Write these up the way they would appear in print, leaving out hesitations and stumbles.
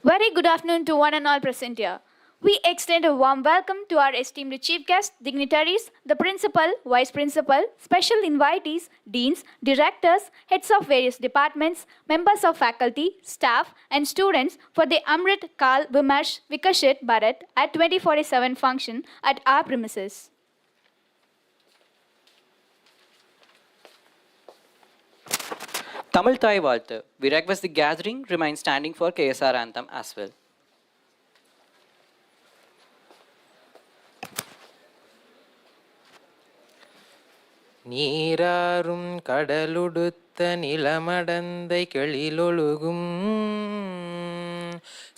Very good afternoon to one and all present here. We extend a warm welcome to our esteemed chief guests, dignitaries, the principal, vice principal, special invitees, deans, directors, heads of various departments, members of faculty, staff, and students for the Amrit, Kaal, Vimarsh, Vikasit, Bharat at 2047 function at our premises. Tamil Thai Walthu. We request the gathering remain standing for KSR anthem as well. நீராறும் கடலுடுத்த நிலமடந்தை கெழிலொழுகும்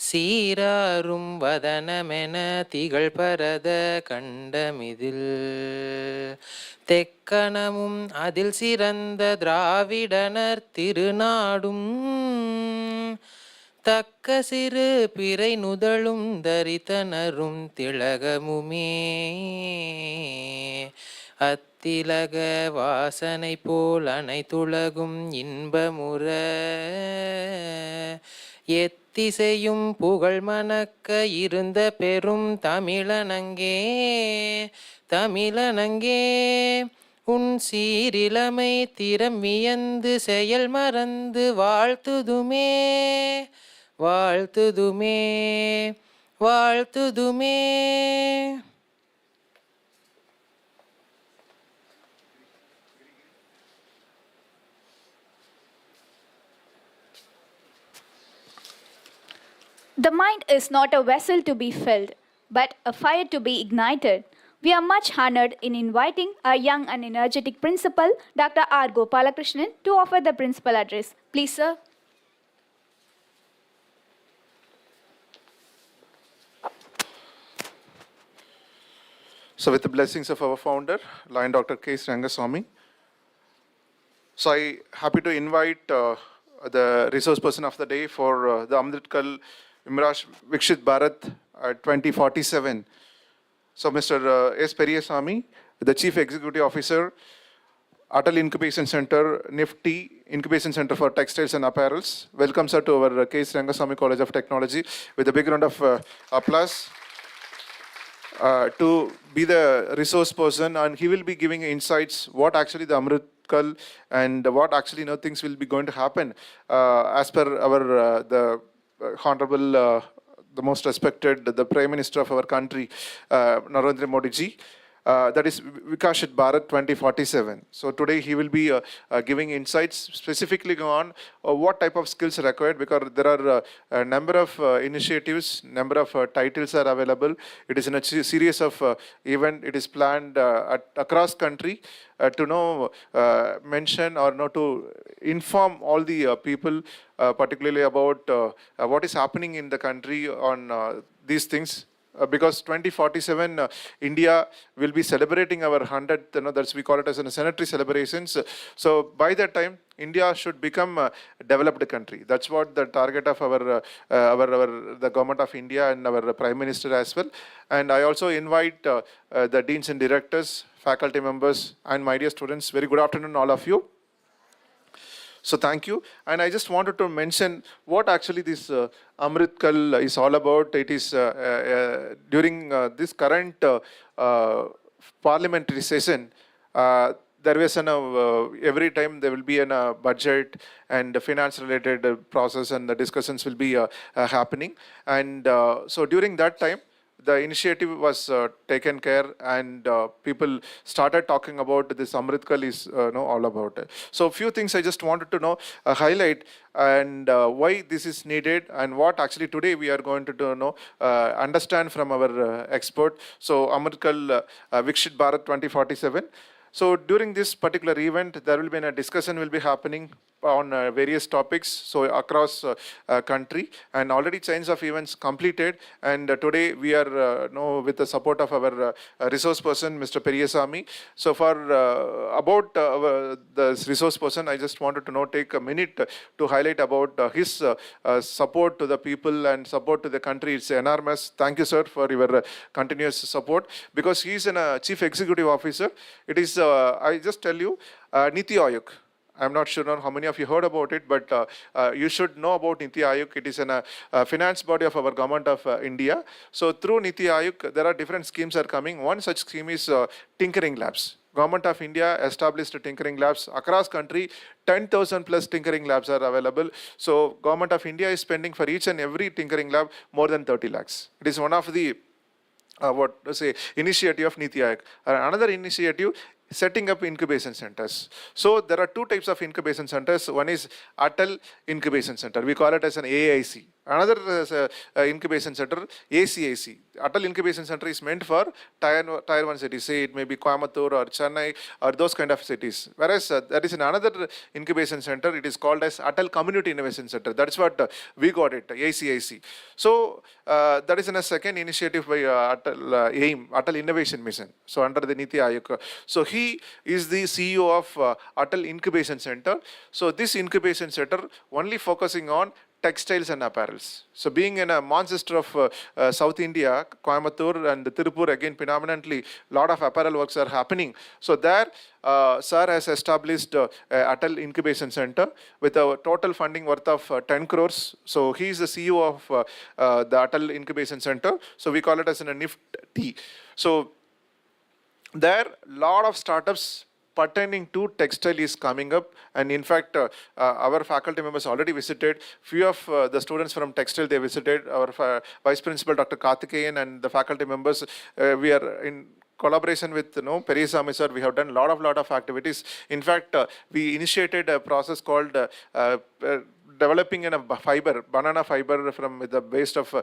சீராறும் வதனமென திகழ் பரத கண்டமிதில் தெக்கணமும் அதில் சிறந்த திராவிடனர் திருநாடும் தக்க சிறு பிறை நுதலும் தரித்தனரும் திலகமுமே அத்திலக வாசனை போல் அனைத்துலகும் இன்பமுற எத்திசையும் புகழ் மணக்க இருந்த பெரும் தமிழனங்கே தமிழனங்கே உன் சீரிலமை திறம் வியந்து செயல் மறந்து வாழ்த்துதுமே வாழ்த்துதுமே வாழ்த்துதுமே. The mind is not a vessel to be filled, but a fire to be ignited. We are much honored in inviting our young and energetic principal, Dr. R. Gopalakrishnan, to offer the principal address. Please, sir. So with the blessings of our founder, Lion Dr. K.S.Rangasamy, so I happy to invite the resource person of the day for the Amrit Kaal Vimarsh Viksit Bharat 2047. So Mr. S. Periyasamy, the Chief Executive Officer, Atal Incubation Center, NIFTY, Incubation Center for Textiles and Apparels. Welcome, sir, to our K.S.Rangasamy College of Technology with a big round of applause. To be the resource person, and he will be giving insights what actually the Amrit Kaal and what actually things will be going to happen as per our the honorable the most respected the Prime Minister of our country, Narendra Modi ji. That is Vikasit Bharat 2047. So today he will be giving insights specifically on what type of skills are required, because there are a number of initiatives, number of titles are available. It is in a series of event. It is planned across country to mention or to inform all the people, particularly about what is happening in the country on these things. Because 2047, India will be celebrating our 100th, that's we call it as a centenary celebrations. So by that time, India should become a developed country. That's what the target of our the government of India and our Prime Minister as well. And I also invite the deans and directors, faculty members, and my dear students. Very good afternoon, all of you. So thank you. And I just wanted to mention what actually this Amrit Kaal is all about. It is during this current parliamentary session, there was every time there will be a budget and finance related process, and the discussions will be happening. And so during that time, the initiative was taken care, and people started talking about this Amrit Kaal is all about it. So a few things I just wanted to highlight, and why this is needed, and what actually today we are going to understand from our expert. So Amrit Kaal Viksit Bharat 2047. So during this particular event, there will be a discussion will be happening on various topics, so across country, and already chains of events completed. And today we are with the support of our resource person, Mr. Periyasamy. So for about the resource person, I just wanted to take a minute to highlight about his support to the people and support to the country. It's enormous. Thank you, sir, for your continuous support, because he is a chief executive officer. It is I just tell you, Niti Ayog. I'm not sure how many of you heard about it, but you should know about Niti Aayog. It is a finance body of our government of India. So through Niti Aayog, there are different schemes are coming. One such scheme is tinkering labs. Government of India established tinkering labs across country. 10,000 plus tinkering labs are available. So Government of India is spending for each and every tinkering lab more than 30 lakhs. It is one of the initiative of Niti Aayog. Another initiative, setting up incubation centers. So there are two types of incubation centers. One is Atal Incubation Center. We call it as an AIC. Another incubation center, ACIC. Atal Incubation Center is meant for tier 1 cities. Say it may be Coimbatore or Chennai or those kind of cities. Whereas there is another incubation center. It is called as Atal Community Innovation Center. That's what we got it, ACIC. So that is in a second initiative by Atal AIM, Atal Innovation Mission. So under the Niti Aayog. So he is the CEO of Atal Incubation Center. So this incubation center only focusing on textiles and apparels. So being in a Manchester of South India, Coimbatore and Tirupur, again predominantly lot of apparel works are happening. So there Sir has established Atal Incubation Center with a total funding worth of 10 crores. So he is the CEO of the Atal Incubation Center. So we call it as a NIFT. So there lot of startups pertaining to textile is coming up, and in fact our faculty members already visited. Few of the students from textile, they visited. Our vice principal Dr. Karthikeyan and the faculty members, we are in collaboration with Perisamy sir, we have done lot of activities. In fact we initiated a process called developing in a banana fiber from the base of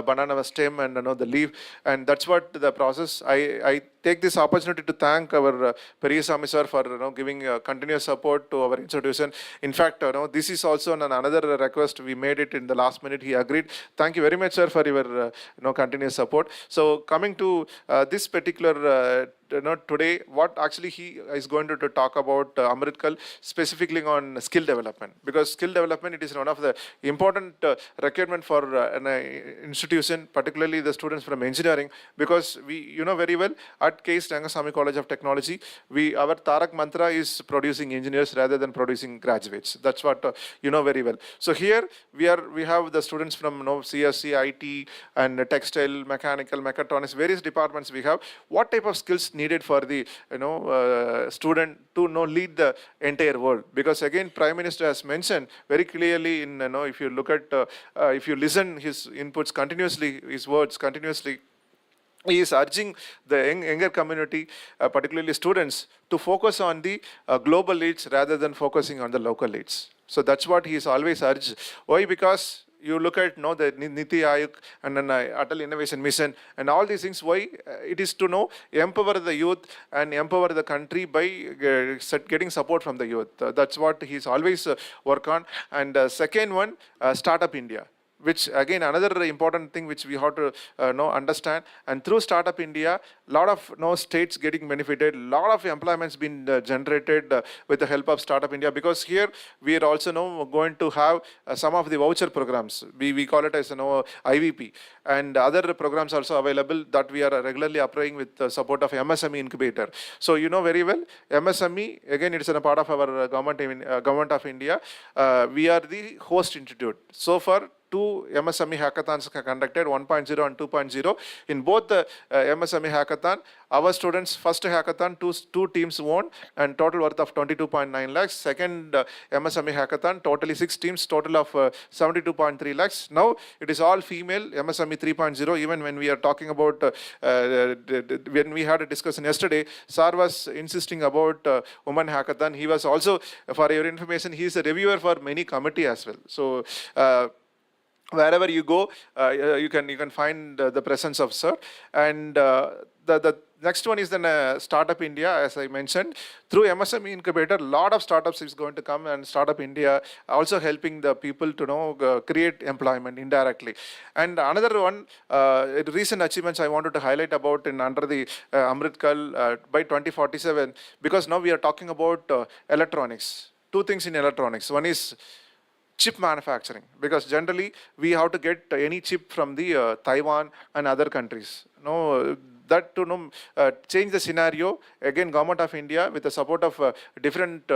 banana stem and the leaf, and that's what the process. I take this opportunity to thank our Perisamy sir for giving continuous support to our institution. In fact, this is also another request. We made it in the last minute. He agreed. Thank you very much, sir, for your continuous support. So coming to this particular today, what actually he is going to talk about Amrit Kaal, specifically on skill development, because skill development, it is one of the important requirement for an institution, particularly the students from engineering, because we very well at K.S.Rangasamy College of Technology, our Tarak mantra is producing engineers rather than producing graduates. That's what very well. So here we have the students from CSC, IT, and textile, mechanical, mechatronics, various departments we have. What type of skills needed for the student to lead the entire world? Because again, Prime Minister has mentioned very clearly in if you look at if you listen his inputs continuously, his words continuously, he is urging the younger community, particularly students, to focus on the global leads rather than focusing on the local leads. So that's what he is always urged. Why? Because you look at the Niti Aayog and then Atal Innovation Mission and all these things. Why? It is to empower the youth and empower the country by getting support from the youth. That's what he's always work on. And second one, Startup India, which again another important thing which we have to understand. And through Startup India, lot of states getting benefited, lot of employments been generated with the help of Startup India, because here we are also going to have some of the voucher programs. We call it as IVP, and other programs also available that we are regularly applying with the support of MSME incubator. So very well, MSME, again it is a part of our government of India. We are the host institute. So far, two MSME hackathons conducted, 1.0 and 2.0. In both the MSME hackathon, our students, first hackathon, two teams won, and total worth of 22.9 lakhs. Second MSME hackathon, totally 6 teams, total of 72.3 lakhs. Now it is all female, MSME 3.0. Even when we are talking about, when we had a discussion yesterday, Sir was insisting about woman hackathon. He was also, for your information, he is a reviewer for many committee as well. So wherever you go, you can find the presence of Sir. And the next one is then Startup India, as I mentioned. Through MSME Incubator, lot of startups is going to come, and Startup India also helping the people to create employment indirectly. And another one, recent achievements I wanted to highlight about under the Amrit Kaal by 2047, because now we are talking about electronics. Two things in electronics. One is chip manufacturing, because generally we have to get any chip from the Taiwan and other countries. that to change the scenario. Again, Government of India with the support of different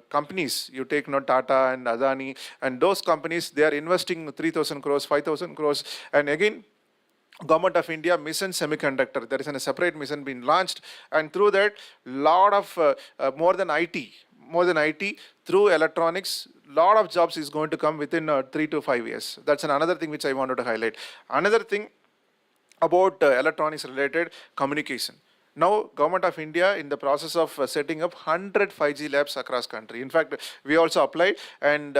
companies, you take Tata and Adani, and those companies, they are investing 3,000 crores, 5,000 crores, and again, Government of India mission semiconductor. There is a separate mission being launched, and through that, lot of more than IT through electronics, lot of jobs is going to come within 3 to 5 years. That's another thing which I wanted to highlight. Another thing about electronics related communication. Now, Government of India in the process of setting up 100 5G labs across country. In fact, we also applied, and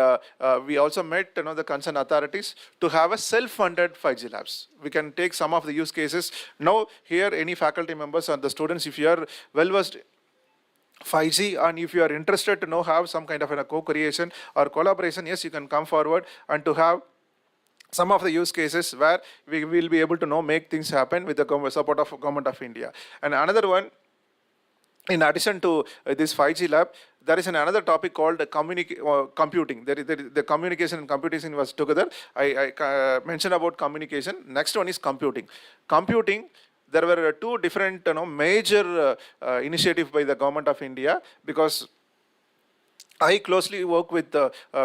we also met the concerned authorities to have a self-funded 5G labs. We can take some of the use cases. Now, here any faculty members and the students, if you are well-versed 5G, and if you are interested to have some kind of a co-creation or collaboration, yes, you can come forward and to have some of the use cases where we will be able to make things happen with the support of Government of India. And another one, in addition to this 5G lab, there is another topic called computing. The communication and computation was together. I mentioned about communication. Next one is computing. Computing, there were two different major initiatives by the Government of India, because I closely work with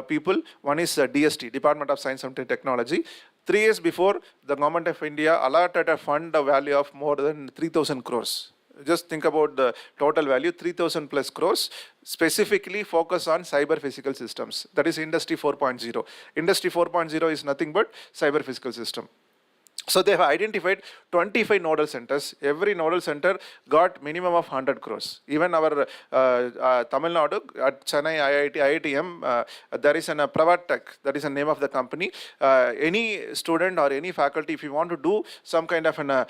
people. One is DST, Department of Science and Technology. 3 years before, the Government of India allotted a fund value of more than 3,000 crores. Just think about the total value, 3,000 plus crores, specifically focus on cyber physical systems. That is Industry 4.0. Industry 4.0 is nothing but cyber physical system. So they have identified 25 nodal centers. Every nodal center got minimum of 100 crores. Even our Tamil Nadu at Chennai IITM, there is a Pravatech, that is the name of the company. Any student or any faculty, if you want to do some kind of an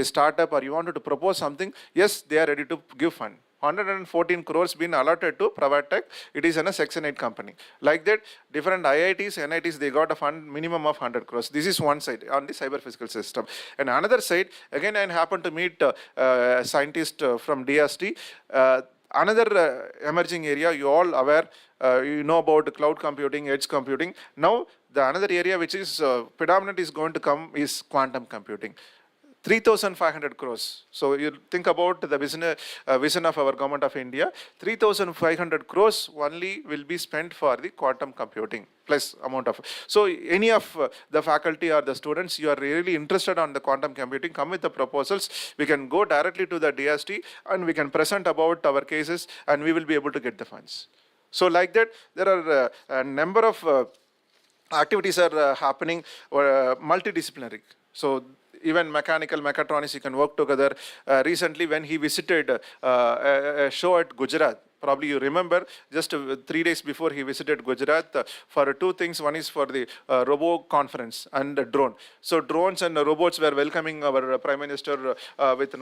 startup, or you wanted to propose something, yes, they are ready to give fund. 114 crores been allotted to Pravatech. It is in a Section 8 company. Like that, different IITs, NITs, they got a fund minimum of 100 crores. This is one side on the cyber physical system. And another side, again, I happened to meet a scientist from DST. Another emerging area, you all aware, you know about cloud computing, edge computing. Now, the another area which is predominant is going to come is quantum computing. 3,500 crores. So you think about the vision of our Government of India, 3,500 crores only will be spent for the quantum computing plus amount of. So any of the faculty or the students, you are really interested on the quantum computing, come with the proposals. We can go directly to the DST and we can present about our cases, and we will be able to get the funds. So like that, there are a number of activities are happening, multidisciplinary. So even mechanical, mechatronics, you can work together. Recently, when he visited a show at Gujarat, probably you remember, just 3 days before he visited Gujarat for two things. One is for the robo conference and drone. So drones and robots were welcoming our Prime Minister with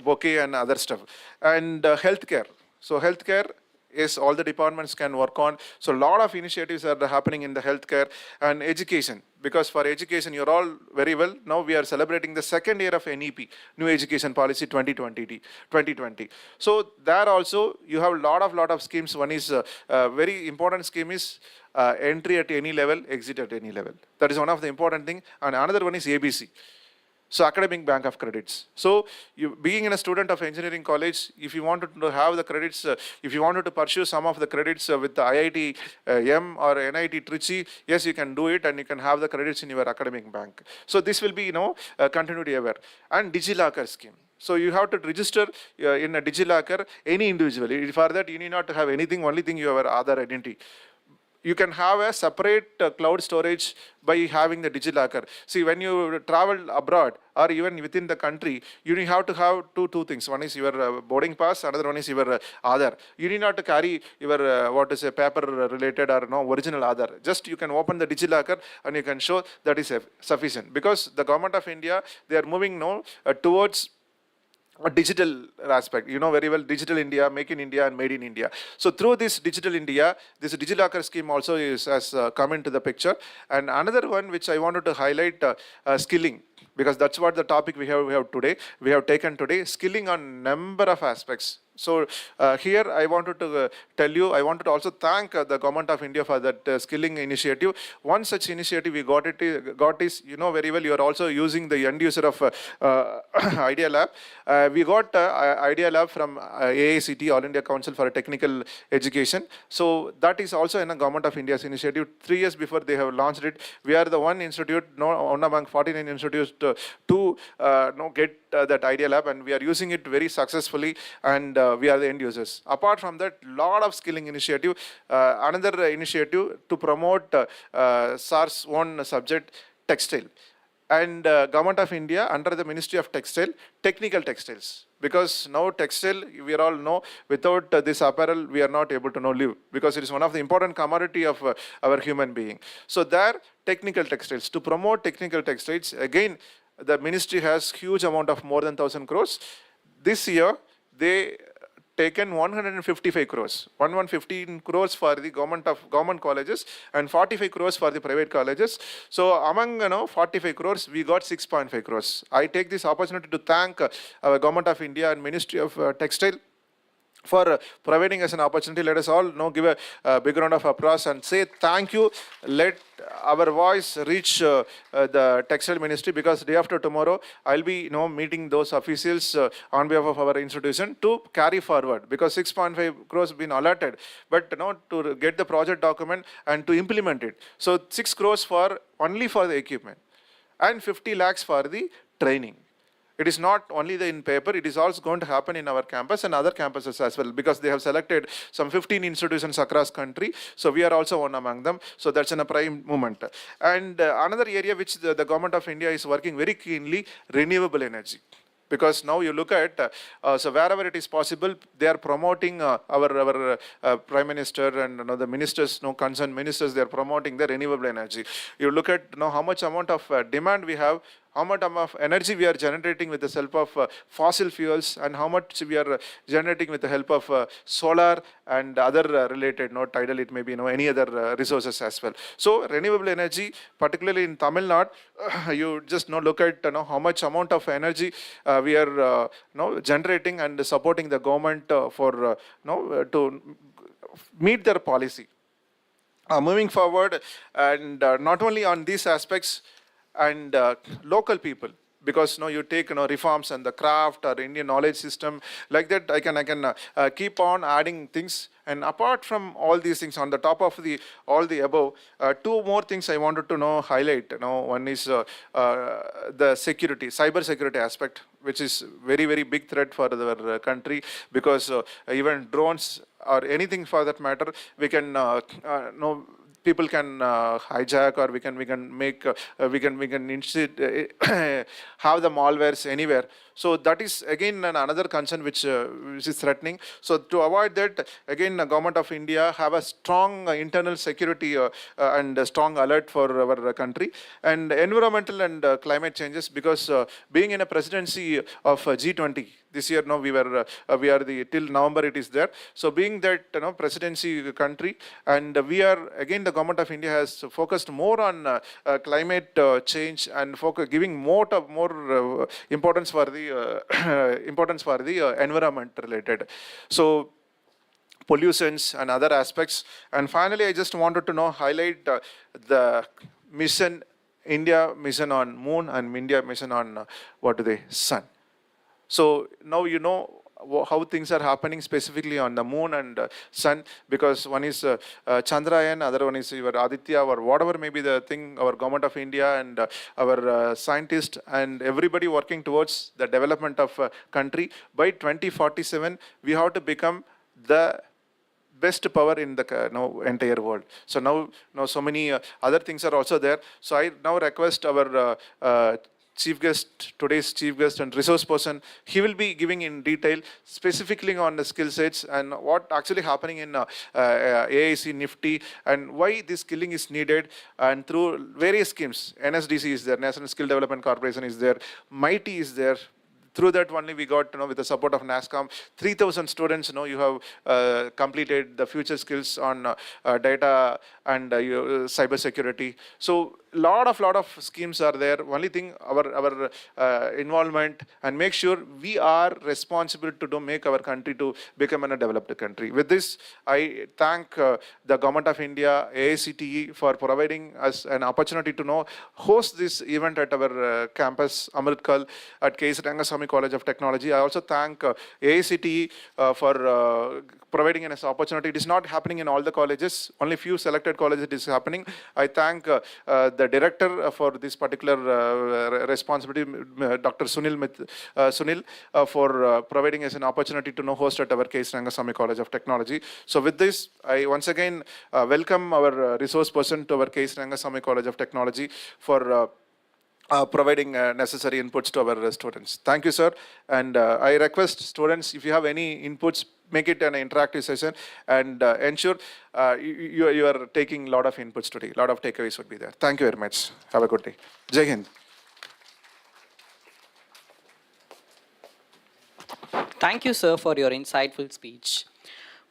bouquet and other stuff. And healthcare. So healthcare, yes, all the departments can work on. So a lot of initiatives are happening in the healthcare and education. Because for education, you're all very well. Now we are celebrating the second year of NEP, New Education Policy 2020. So there also you have a lot of schemes. One is very important scheme is entry at any level, exit at any level. That is one of the important thing. And another one is ABC. So Academic Bank of Credits. So you being a student of engineering college, if you wanted to have the credits, if you wanted to pursue some of the credits with the IIT M or NIT Trichy, yes, you can do it, and you can have the credits in your academic bank. So this will be, continuity aware. And DigiLocker scheme. So you have to register in a DigiLocker any individual. For that, you need not to have anything, only thing you have Aadhaar identity. You can have a separate cloud storage by having the DigiLocker. See, when you travel abroad or even within the country, you have to have two things. One is your boarding pass, another one is your Aadhaar. You need not to carry your paper related or original Aadhaar. Just you can open the DigiLocker and you can show that is sufficient. Because the Government of India, they are moving now towards a digital aspect, very well, Digital India, Make in India and Made in India. So through this Digital India, this DigiLocker scheme also has come into the picture. And another one which I wanted to highlight, skilling, because that's what the topic we have today. We have taken today, skilling on number of aspects. So here I wanted to tell you, I wanted to also thank the government of India for that skilling initiative. One such initiative we got is, you know very well, you are also using the end user of Idea Lab. We got Idea Lab from AICT, All India Council for Technical Education. So that is also in a government of India's initiative. 3 years before they have launched it, we are the one institute, one among 49 institutes to get that Idea Lab, and we are using it very successfully, and we are the end users. Apart from that, lot of skilling initiative. Another initiative to promote SAR's own subject, textile. And Government of India under the Ministry of Textile, technical textiles. Because now textile, we all know, without this apparel, we are not able to live, because it is one of the important commodity of our human being. So there, technical textiles. To promote technical textiles, again, the ministry has huge amount of more than 1,000 crores. This year, they taken 155 crores, 115 crores for the government colleges and 45 crores for the private colleges. So among 45 crores, we got 6.5 crores. I take this opportunity to thank our Government of India and Ministry of Textile for providing us an opportunity. Let us all give a big round of applause and say thank you. Let our voice reach the textile ministry, because day after tomorrow I'll be meeting those officials on behalf of our institution to carry forward, because 6.5 crores been allotted, but to get the project document and to implement it. So 6 crores for only for the equipment and 50 lakhs for the training. It is not only in paper, it is also going to happen in our campus and other campuses as well, because they have selected some 15 institutions across country. So we are also one among them. So that's in a prime moment. And another area which the Government of India is working very keenly, renewable energy. Because now you look at, so wherever it is possible, they are promoting our Prime Minister and the ministers, concerned ministers, they are promoting the renewable energy. You look at how much amount of demand we have, how much of energy we are generating with the help of fossil fuels, and how much we are generating with the help of solar and other related, tidal, it may be any other resources as well. So renewable energy, particularly in Tamil Nadu, you just look at how much amount of energy we are generating and supporting the government for to meet their policy. Moving forward, and not only on these aspects, and local people, because you take reforms and the craft or Indian knowledge system, like that I can keep on adding things. And apart from all these things, on the top of all the above, two more things I wanted to highlight. One is the security, cyber security aspect, which is very, very big threat for our country, because even drones or anything for that matter, we can people can hijack, or we can make we can have the malwares anywhere. So that is again another concern which is threatening. So to avoid that, again, the Government of India have a strong internal security and a strong alert for our country. And environmental and climate changes, because being in a presidency of G20 this year, we are till November it is there. So being that presidency country, and we are again, the Government of India has focused more on climate change and giving more importance for the environment related. So pollutions and other aspects. And finally, I just wanted to highlight the mission, India mission on moon and India mission on sun. So now how things are happening specifically on the moon and sun, because one is Chandrayaan, other one is your Aditya, or whatever may be the thing, our Government of India and our scientists and everybody working towards the development of country. By 2047, we have to become the best power in the entire world. So now so many other things are also there. So I now request our today's chief guest and resource person, he will be giving in detail specifically on the skill sets and what actually happening in AIC Nifty and why this skilling is needed, and through various schemes. NSDC is there, National Skill Development Corporation is there, MIghty is there. Through that only we got, with the support of NASCOM, 3,000 students, you have completed the future skills on data and cyber security. So lot of schemes are there. Only thing, our involvement, and make sure we are responsible to make our country to become a developed country. With this, I thank the Government of India, AICTE, for providing us an opportunity to host this event at our campus, Amrit Kaal, at K.S.Rangasamy College of Technology. I also thank AICTE for providing us opportunity. It is not happening in all the colleges, only few selected colleges it is happening. I thank the director for this particular responsibility, Dr. Sunil, for providing us an opportunity to host at our K.S.Rangasamy College of Technology. So with this, I once again welcome our resource person to our K.S.Rangasamy College of Technology for providing necessary inputs to our students. Thank you, sir. And I request students, if you have any inputs, make it an interactive session, and ensure you are taking a lot of inputs today. A lot of takeaways would be there. Thank you very much. Have a good day. Jai Hind. Thank you, sir, for your insightful speech.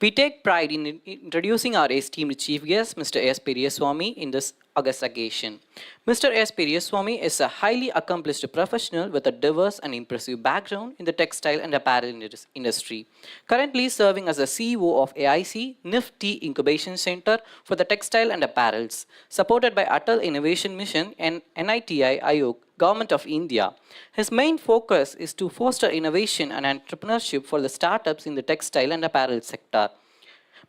We take pride in introducing our esteemed chief guest, Mr. S. Periyaswamy, in this august occasion. Mr. S. Periyaswamy is a highly accomplished professional with a diverse and impressive background in the textile and apparel industry. Currently serving as the CEO of AIC NIFT Incubation Center for the Textile and Apparels, supported by Atal Innovation Mission and NITI Aayog, Government of India. His main focus is to foster innovation and entrepreneurship for the startups in the textile and apparel sector.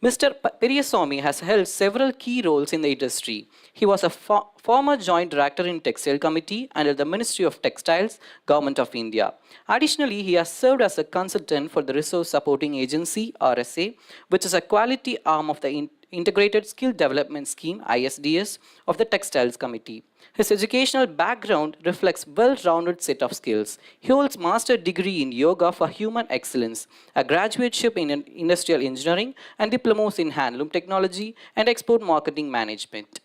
Mr. Periyaswamy has held several key roles in the industry. He was a former Joint Director in Textile Committee under the Ministry of Textiles, Government of India. Additionally, he has served as a consultant for the Resource Supporting Agency, RSA, which is a quality arm of the Integrated Skill Development Scheme, ISDS, of the Textiles Committee. His educational background reflects well-rounded set of skills. He holds master's degree in Yoga for Human Excellence, a graduateship in Industrial Engineering, and diplomas in Handloom Technology and Export Marketing Management.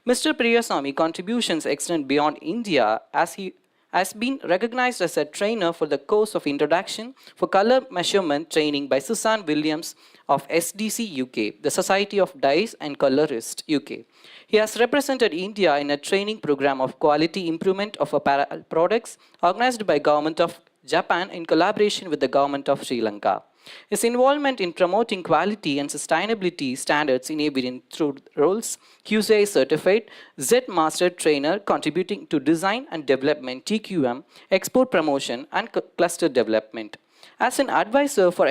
Mr. Periyaswamy's contributions extend beyond India, as he has been recognized as a trainer for the course of Introduction for Color Measurement Training by Susan Williams of SDC UK, the Society of Dyes and Colorists UK. He has represented India in a training program of quality improvement of apparel products organized by Government of Japan in collaboration with the Government of Sri Lanka. His involvement in promoting quality and sustainability standards in evident through roles, QCI certified, Z Master Trainer contributing to design and development, TQM, export promotion and cluster development. As an advisor for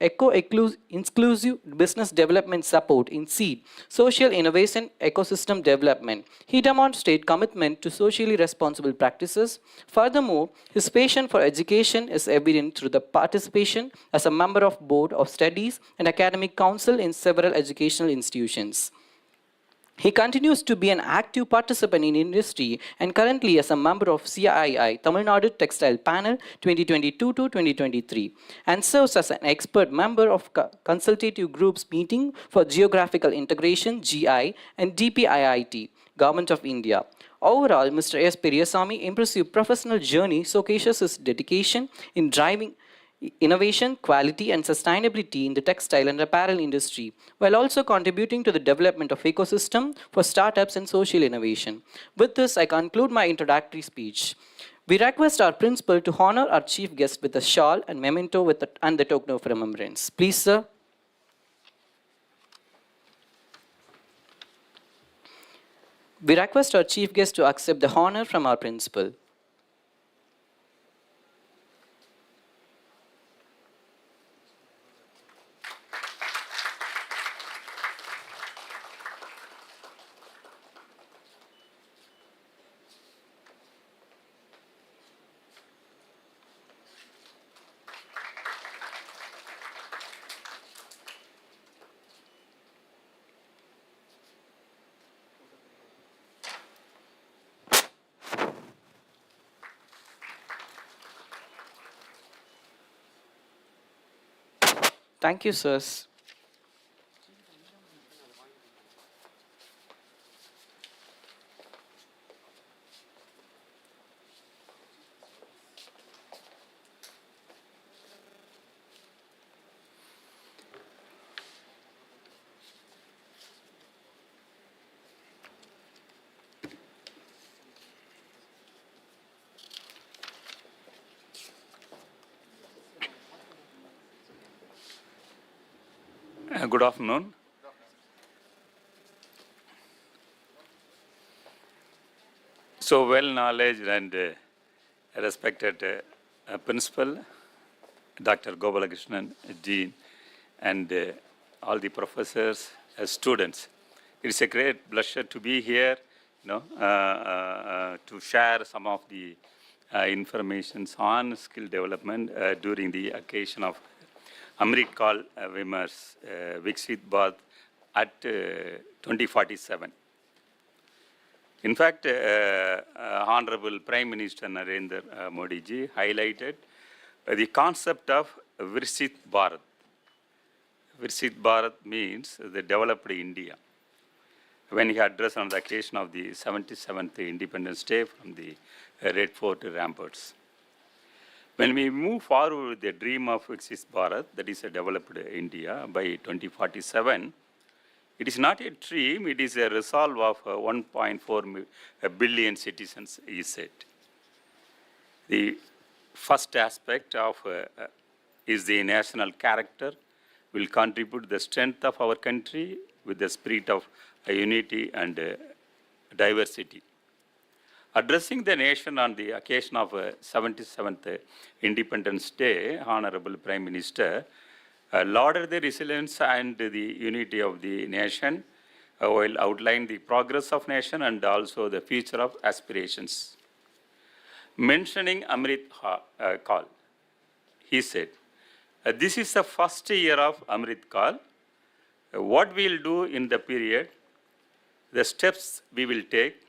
inclusive business development support in SEED, social innovation ecosystem development, he demonstrates commitment to socially responsible practices. Furthermore, his passion for education is evident through the participation as a member of Board of Studies and Academic Council in several educational institutions. He continues to be an active participant in industry and currently as a member of CII Tamil Nadu Textile Panel 2022 to 2023 and serves as an expert member of Consultative Groups Meeting for Geographical Integration GI and DPIIT, Government of India. Overall, Mr. S. Periyaswamy's impressive professional journey showcases his dedication in driving innovation, quality, and sustainability in the textile and apparel industry, while also contributing to the development of ecosystem for startups and social innovation. With this, I conclude my introductory speech. We request our principal to honor our chief guest with a shawl and memento and the token of remembrance. Please, sir. We request our chief guest to accept the honor from our principal. Thank you, sirs. Good afternoon. So well knowledge and respected principal, Dr. Gopalakrishnan, Dean, and all the professors, students. It is a great pleasure to be here, to share some of the informations on skill development during the occasion of Amrit Kaal Vimarsh Vikasit Bharat at 2047. In fact, Honorable Prime Minister Narendra Modi ji highlighted the concept of Vikasit Bharat. Vikasit Bharat means the developed India. When he addressed on the occasion of the 77th Independence Day from the Red Fort ramparts. When we move forward with the dream of Vikasit Bharat, that is a developed India by 2047, it is not a dream, it is a resolve of 1.4 billion citizens, he said. The first aspect of is the national character will contribute the strength of our country with the spirit of unity and diversity. Addressing the nation on the occasion of 77th Independence Day, Honorable Prime Minister lauded the resilience and the unity of the nation while outlining the progress of nation and also the future of aspirations. Mentioning Amrit Kaal, he said, this is the first year of Amrit Kaal. What we will do in the period, the steps we will take,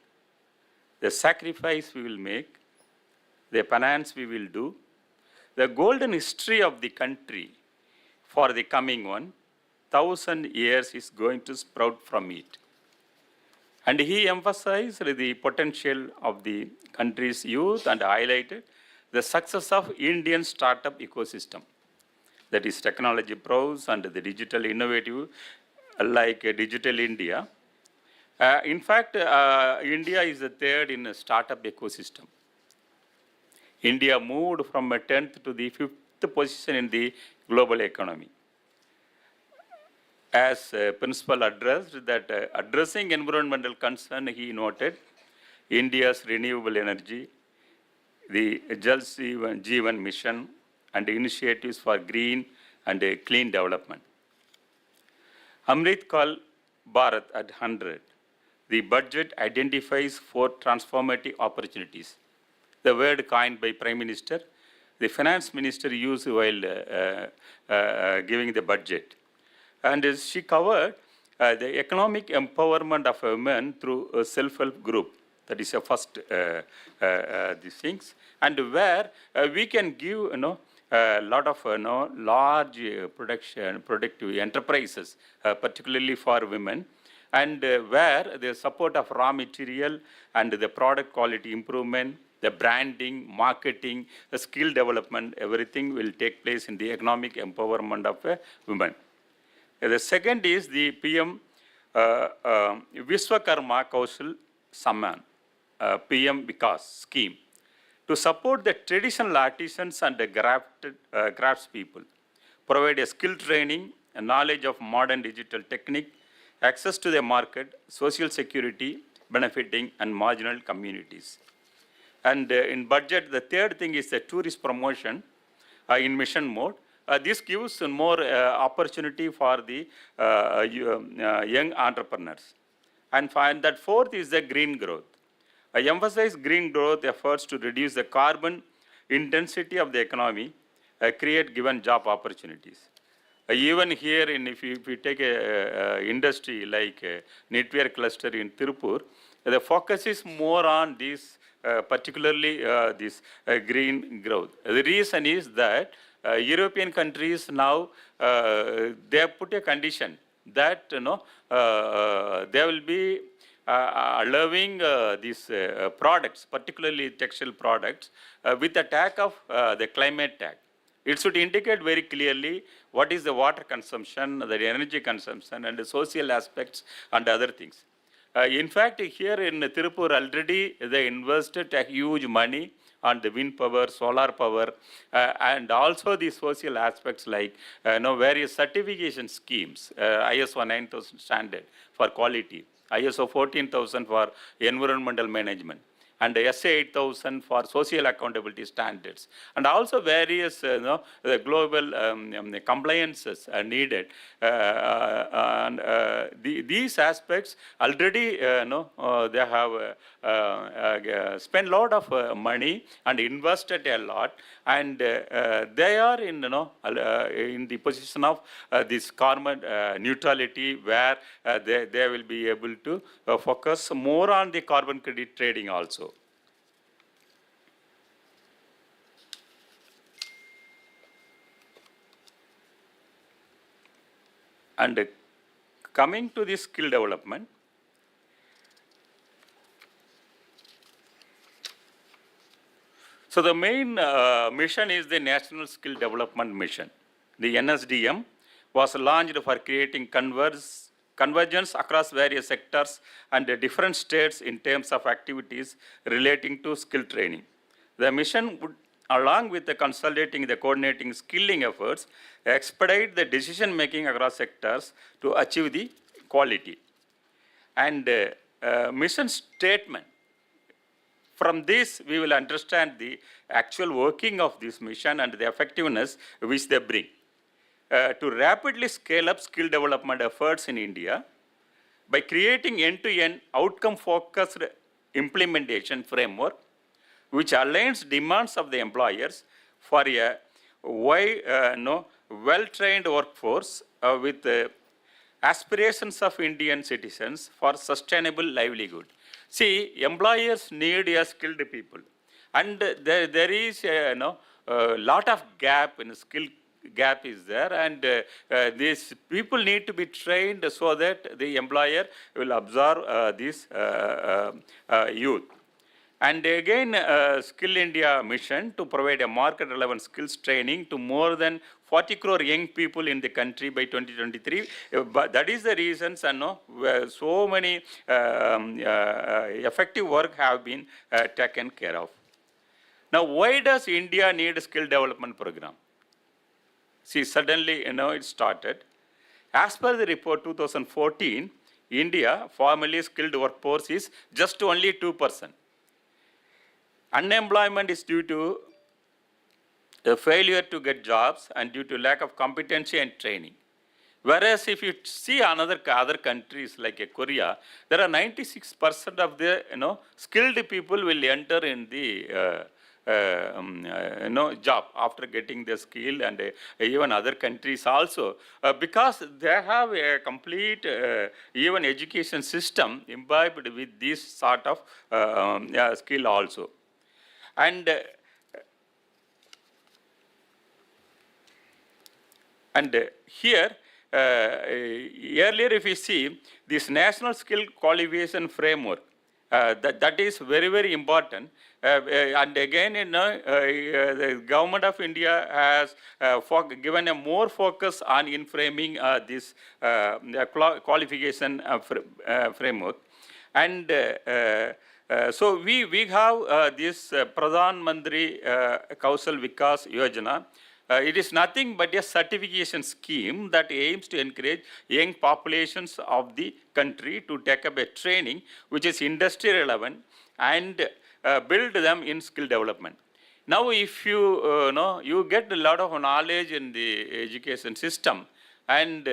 the sacrifice we will make, the penance we will do, the golden history of the country for the coming 1,000 years is going to sprout from it. And he emphasized the potential of the country's youth and highlighted the success of Indian startup ecosystem. That is technology pros and the digital innovative like Digital India. In fact, India is the third in a startup ecosystem. India moved from a 10th to the 5th position in the global economy. As principal addressed that addressing environmental concern, he noted India's renewable energy, the Jal Jeevan mission, and initiatives for green and clean development. Amrit Kaal Bharat at 100. The budget identifies 4 transformative opportunities. The word coined by Prime Minister, the Finance Minister used while giving the budget. And she covered the economic empowerment of women through a self-help group. That is the first these things. And where we can give a lot of large productive enterprises, particularly for women, and where the support of raw material and the product quality improvement, the branding, marketing, the skill development, everything will take place in the economic empowerment of women. The second is the PM Vishwakarma Kaushal Samman, PM Vikas scheme, to support the traditional artisans and the craftspeople, provide a skill training, a knowledge of modern digital technique, access to the market, social security, benefiting and marginal communities. And in budget, the third thing is the tourist promotion in mission mode. This gives more opportunity for the young entrepreneurs. And that fourth is the green growth. I emphasize green growth efforts to reduce the carbon intensity of the economy, create given job opportunities. Even here, if you take a industry like knitwear cluster in Tirupur, the focus is more on this, particularly this green growth. The reason is that European countries now, they have put a condition that they will be allowing these products, particularly textile products, with the tag of the climate tag. It should indicate very clearly what is the water consumption, the energy consumption, and the social aspects and other things. In fact, here in Tirupur already they invested a huge money on the wind power, solar power, and also the social aspects like various certification schemes, ISO 9000 standard for quality, ISO 14000 for environmental management, and SA 8000 for social accountability standards, and also various the global compliances are needed. These aspects already they have spent a lot of money and invested a lot, and they are in the position of this carbon neutrality, where they will be able to focus more on the carbon credit trading also. And coming to the skill development, so the main mission is the National Skill Development Mission. The NSDM was launched for creating convergence across various sectors and different states in terms of activities relating to skill training. The mission would, along with the consolidating the coordinating skilling efforts, expedite the decision making across sectors to achieve the quality. And mission statement. From this, we will understand the actual working of this mission and the effectiveness which they bring. To rapidly scale up skill development efforts in India by creating end-to-end outcome-focused implementation framework which aligns demands of the employers for a well-trained workforce with aspirations of Indian citizens for sustainable livelihood. See, employers need a skilled people, and there is a lot of gap in skill gap is there, and these people need to be trained so that the employer will absorb this youth. And again, Skill India mission to provide a market relevant skills training to more than 40 crore young people in the country by 2023. But that is the reasons, where so many effective work have been taken care of. Now, why does India need a skill development program? See, suddenly, it started. As per the report 2014, India formally skilled workforce is just only 2%. Unemployment is due to a failure to get jobs and due to lack of competency and training. Whereas if you see other countries like Korea, there are 96% of the skilled people will enter in the job after getting the skill, and even other countries also, because they have a complete even education system imbibed with this sort of skill also. And here, earlier if you see this national skill qualification framework, that is very, very important. And again, the government of India has given a more focus on in framing this qualification framework. And so we have this Pradhan Mantri Kausal Vikas Yojana. It is nothing but a certification scheme that aims to encourage young populations of the country to take up a training which is industry relevant and build them in skill development. Now, if you you get a lot of knowledge in the education system, and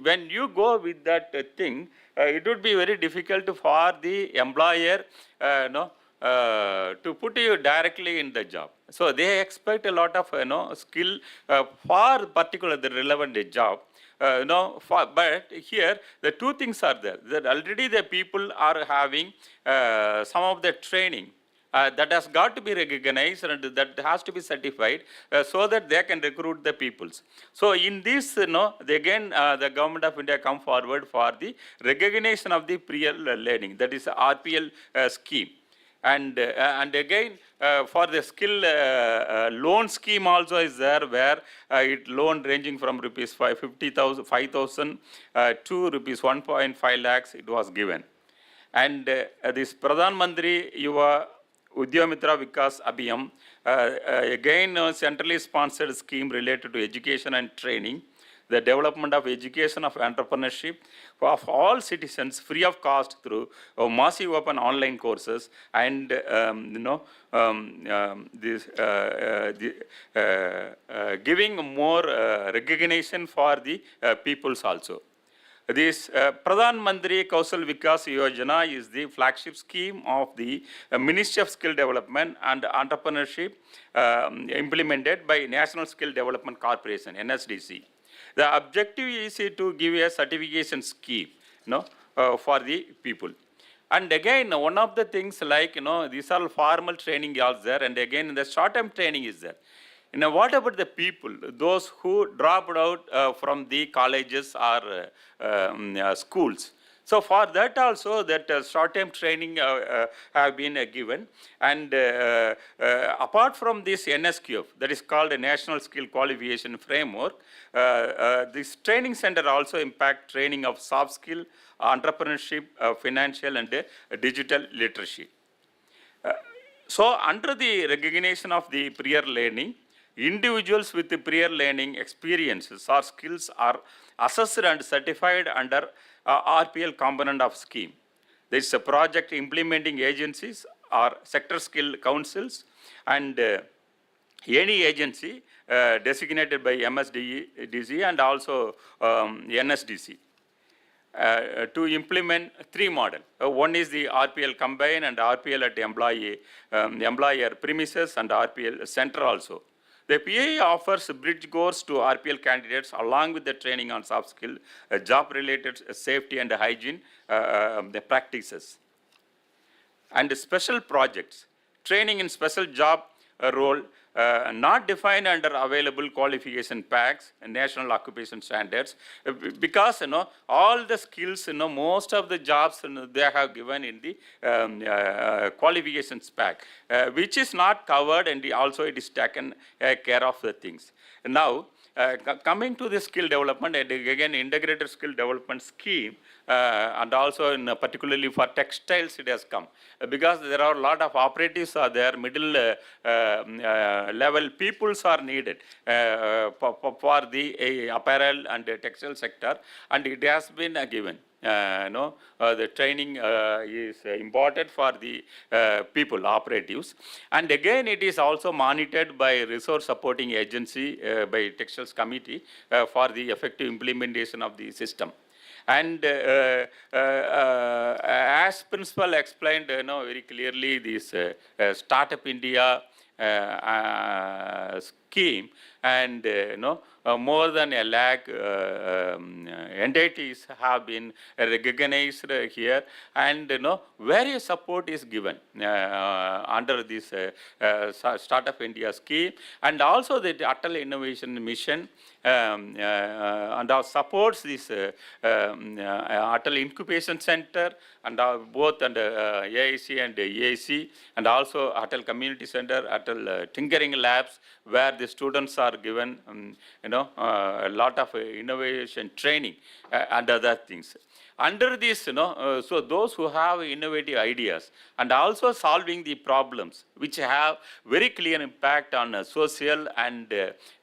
when you go with that thing, it would be very difficult for the employer to put you directly in the job. So they expect a lot of skill for particular the relevant job. But here the two things are there. That already the people are having some of the training that has got to be recognized and that has to be certified so that they can recruit the peoples. So in this, again, the government of India come forward for the recognition of the prior learning, that is RPL scheme. And again, for the skill loan scheme also is there, where it loan ranging from rupees 5,000 to rupees 1.5 lakhs it was given. And this Pradhan Mantri Yuva Udyamitra Vikas Abhiyam, again a centrally sponsored scheme related to education and training, the development of education of entrepreneurship of all citizens free of cost through massive open online courses and giving more recognition for the peoples also. This Pradhan Mantri Kausal Vikas Yojana is the flagship scheme of the Ministry of Skill Development and Entrepreneurship implemented by National Skill Development Corporation, NSDC. The objective is to give a certification scheme, for the people. And again, one of the things like, these are formal training is there, and again, the short-term training is there. What about the people, those who dropped out from the colleges or schools? So for that also, that short-term training have been given. And apart from this NSQF, that is called a National Skill Qualification Framework, this training center also impact training of soft skill, entrepreneurship, financial and digital literacy. So under the recognition of the prior learning, individuals with the prior learning experiences or skills are assessed and certified under RPL component of scheme. There is a project implementing agencies or sector skill councils and any agency designated by MSDC and also NSDC. To implement three models. One is the RPL combine and RPL at employer premises and RPL center also. The PA offers bridge course to RPL candidates along with the training on soft skill, job-related safety and hygiene the practices. And special projects, training in special job role not defined under available qualification packs and national occupation standards, because all the skills, most of the jobs they have given in the qualifications pack, which is not covered, and also it is taken care of the things. Now, coming to the skill development, and again integrated skill development scheme, and also in particularly for textiles it has come, because there are a lot of operatives are there, middle level peoples are needed for the apparel and the textile sector, and it has been given. The training is important for the people, operatives. And again, it is also monitored by resource supporting agency, by textiles committee for the effective implementation of the system. And as principal explained, very clearly, this Startup India scheme, and more than a lakh entities have been recognized here, and various support is given under this Startup India scheme, and also the Atal Innovation Mission and supports this Atal Incubation Center, and both under AIC and EAC, and also Atal Community Center, Atal Tinkering Labs, where the students are given a lot of innovation training and other things. Under this, so those who have innovative ideas and also solving the problems which have very clear impact on social and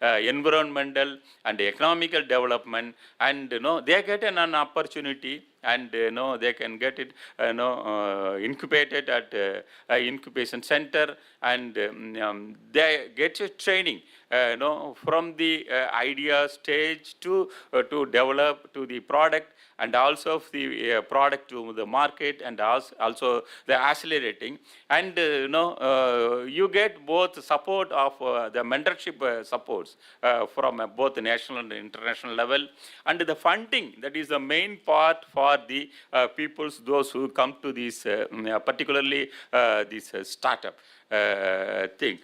environmental and economical development, and they get an opportunity, and they can get it incubated at incubation center, and they get a training from the idea stage to develop to the product, and also the product to the market, and also the accelerating. And you get both support of the mentorship supports from both the national and international level, and the funding, that is the main part for the peoples, those who come to this, particularly this startup thing.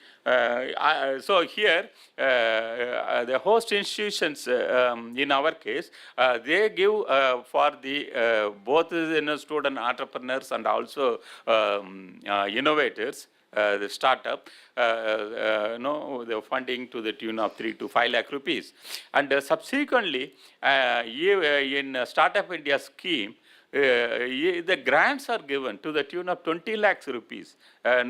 So here, the host institutions, in our case, they give for the both student entrepreneurs and also innovators, the startup, the funding to the tune of 3 to 5 lakh rupees. And subsequently, in Startup India scheme, the grants are given to the tune of 20 lakhs rupees for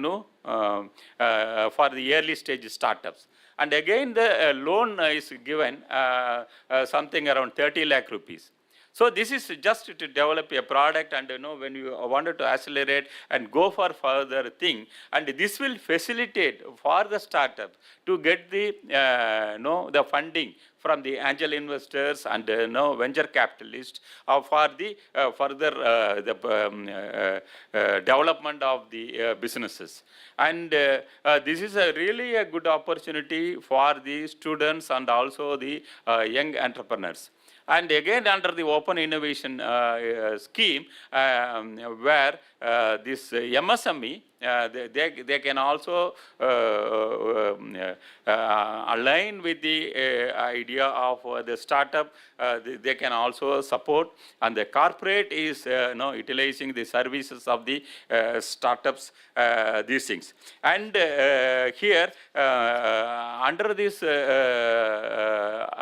the early stage startups. And again, the loan is given something around 30 lakh rupees. So this is just to develop a product, and when you wanted to accelerate and go for further thing, and this will facilitate for the startup to get the funding from the angel investors and venture capitalists for the further development of the businesses. And this is really a good opportunity for the students and also the young entrepreneurs. And again, under the open innovation scheme, where this MSME, they can also align with the idea of the startup. They can also support, and the corporate is utilizing the services of the startups, these things. And here, under this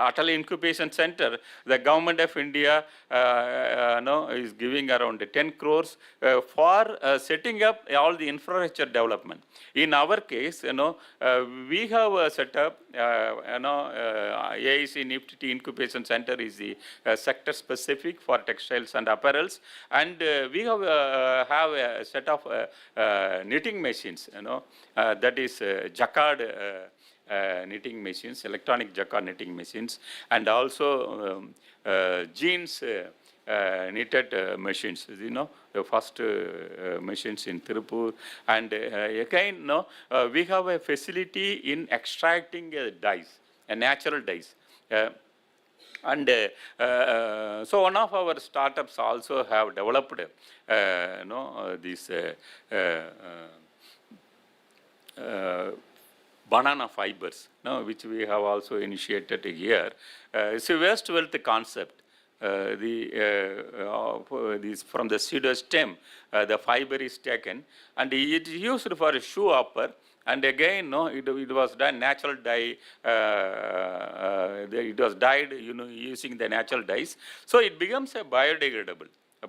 Atal Incubation Center, the government of India is giving around 10 crores for setting up all the infrastructure development. In our case, we have set up, AIC NIFT Incubation Center is the sector specific for textiles and apparels, and we have a set of knitting machines, that is jacquard knitting machines, electronic jacquard knitting machines, and also jeans knitted machines, the first machines in Tirupur. And again, we have a facility in extracting dyes, natural dyes. And so one of our startups also have developed this banana fibers, which we have also initiated here. It's a waste wealth concept. This from the pseudo stem, the fiber is taken, and it is used for a shoe upper. And again, it was done natural dye. It was dyed, using the natural dyes. So it becomes a biodegradable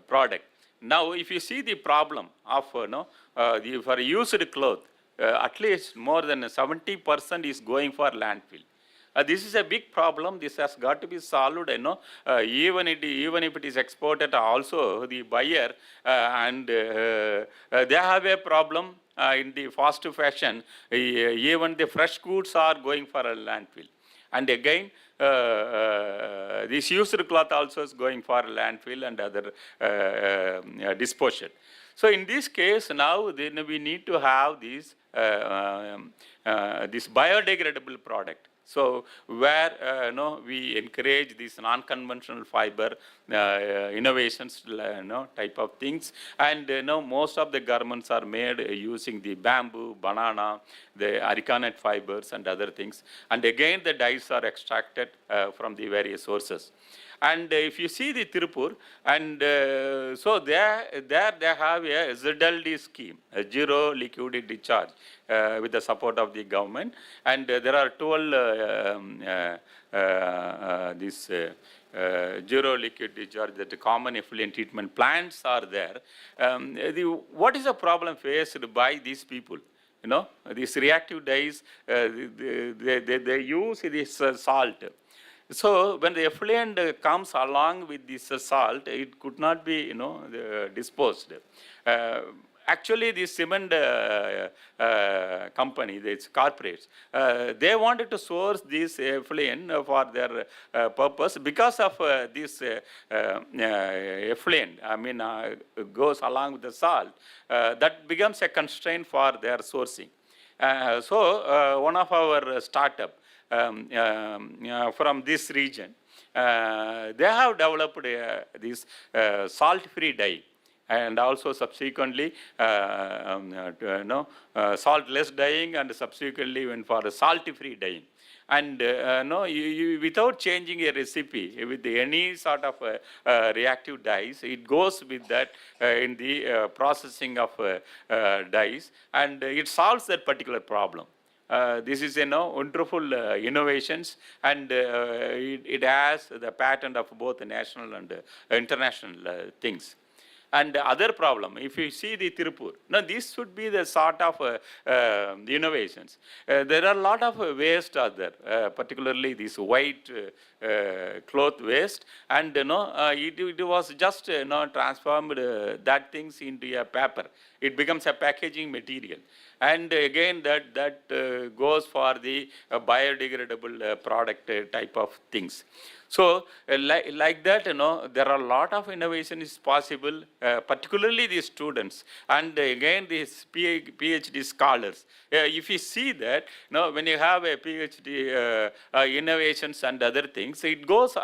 product. Now, if you see the problem of for used cloth, at least more than 70% is going for landfill. This is a big problem. This has got to be solved. Even if it is exported, also the buyer and they have a problem in the fast fashion. Even the fresh goods are going for a landfill. And again, this used cloth also is going for landfill and other disposal. So in this case, now then we need to have this biodegradable product. So where we encourage these non-conventional fiber innovations, type of things, and most of the garments are made using the bamboo, banana, the arecanut fibers, and other things. And again, the dyes are extracted from the various sources. And if you see the Tirupur, and so there they have a ZLD scheme, a zero liquid discharge, with the support of the government. And there are 12 this zero liquid discharge, that common effluent treatment plants are there. What is the problem faced by these people? These reactive dyes, they use this salt. So when the effluent comes along with this salt, it could not be, disposed. Actually, the cement company, these corporates, they wanted to source this effluent for their purpose. Because of this effluent, goes along with the salt, that becomes a constraint for their sourcing. So one of our startup from this region, they have developed this salt-free dye, and also subsequently salt-less dyeing, and subsequently went for salt-free dyeing. And without changing a recipe with any sort of reactive dyes, it goes with that in the processing of dyes, and it solves that particular problem. This is wonderful innovations, and it has the patent of both national and international things. and other problem. If you see the Tirupur, now this should be the sort of innovations. There are a lot of waste are there, particularly this white cloth waste, and it was just transformed that things into a paper. It becomes a packaging material, and again that goes for the biodegradable product type of things. So like that, there are a lot of innovation is possible, particularly the students, and again these PhD scholars. If you see that, when you have a PhD innovations and other things, it goes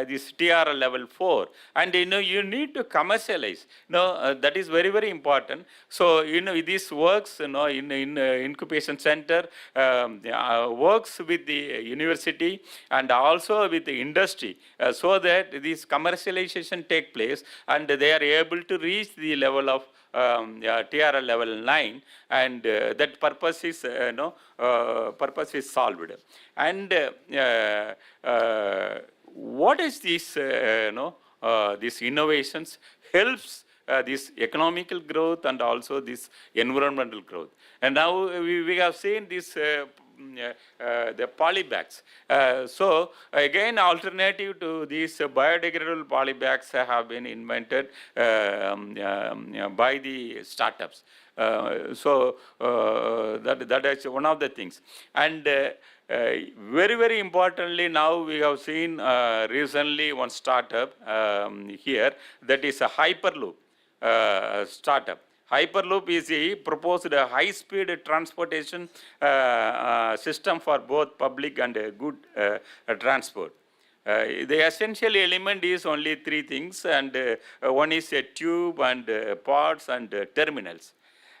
this TR level 4, and you need to commercialize. That is very very important. So this works, in incubation center, works with the university and also with the industry, so that this commercialization take place and they are able to reach the level of TRL level 9, and that purpose is purpose is solved. And what is this these innovations helps this economical growth and also this environmental growth. And now we have seen this the polybags. So again, alternative to these biodegradable polybags have been invented by the startups. That is one of the things. And very very importantly, now we have seen recently one startup here, that is a Hyperloop startup. Hyperloop is a proposed high-speed transportation system for both public and good transport. The essential element is only three things, and one is a tube and pods and terminals.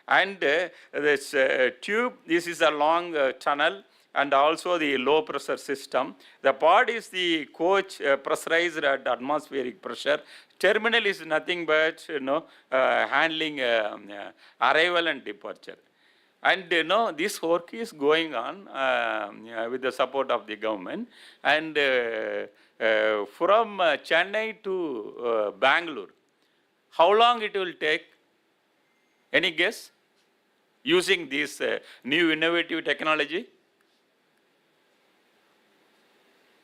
And this tube, this is a long tunnel, and also the low pressure system. The pod is the coach pressurized at atmospheric pressure. Terminal is nothing but handling arrival and departure. And this work is going on with the support of the government. And from Chennai to Bangalore, how long it will take? Any guess? Using this new innovative technology?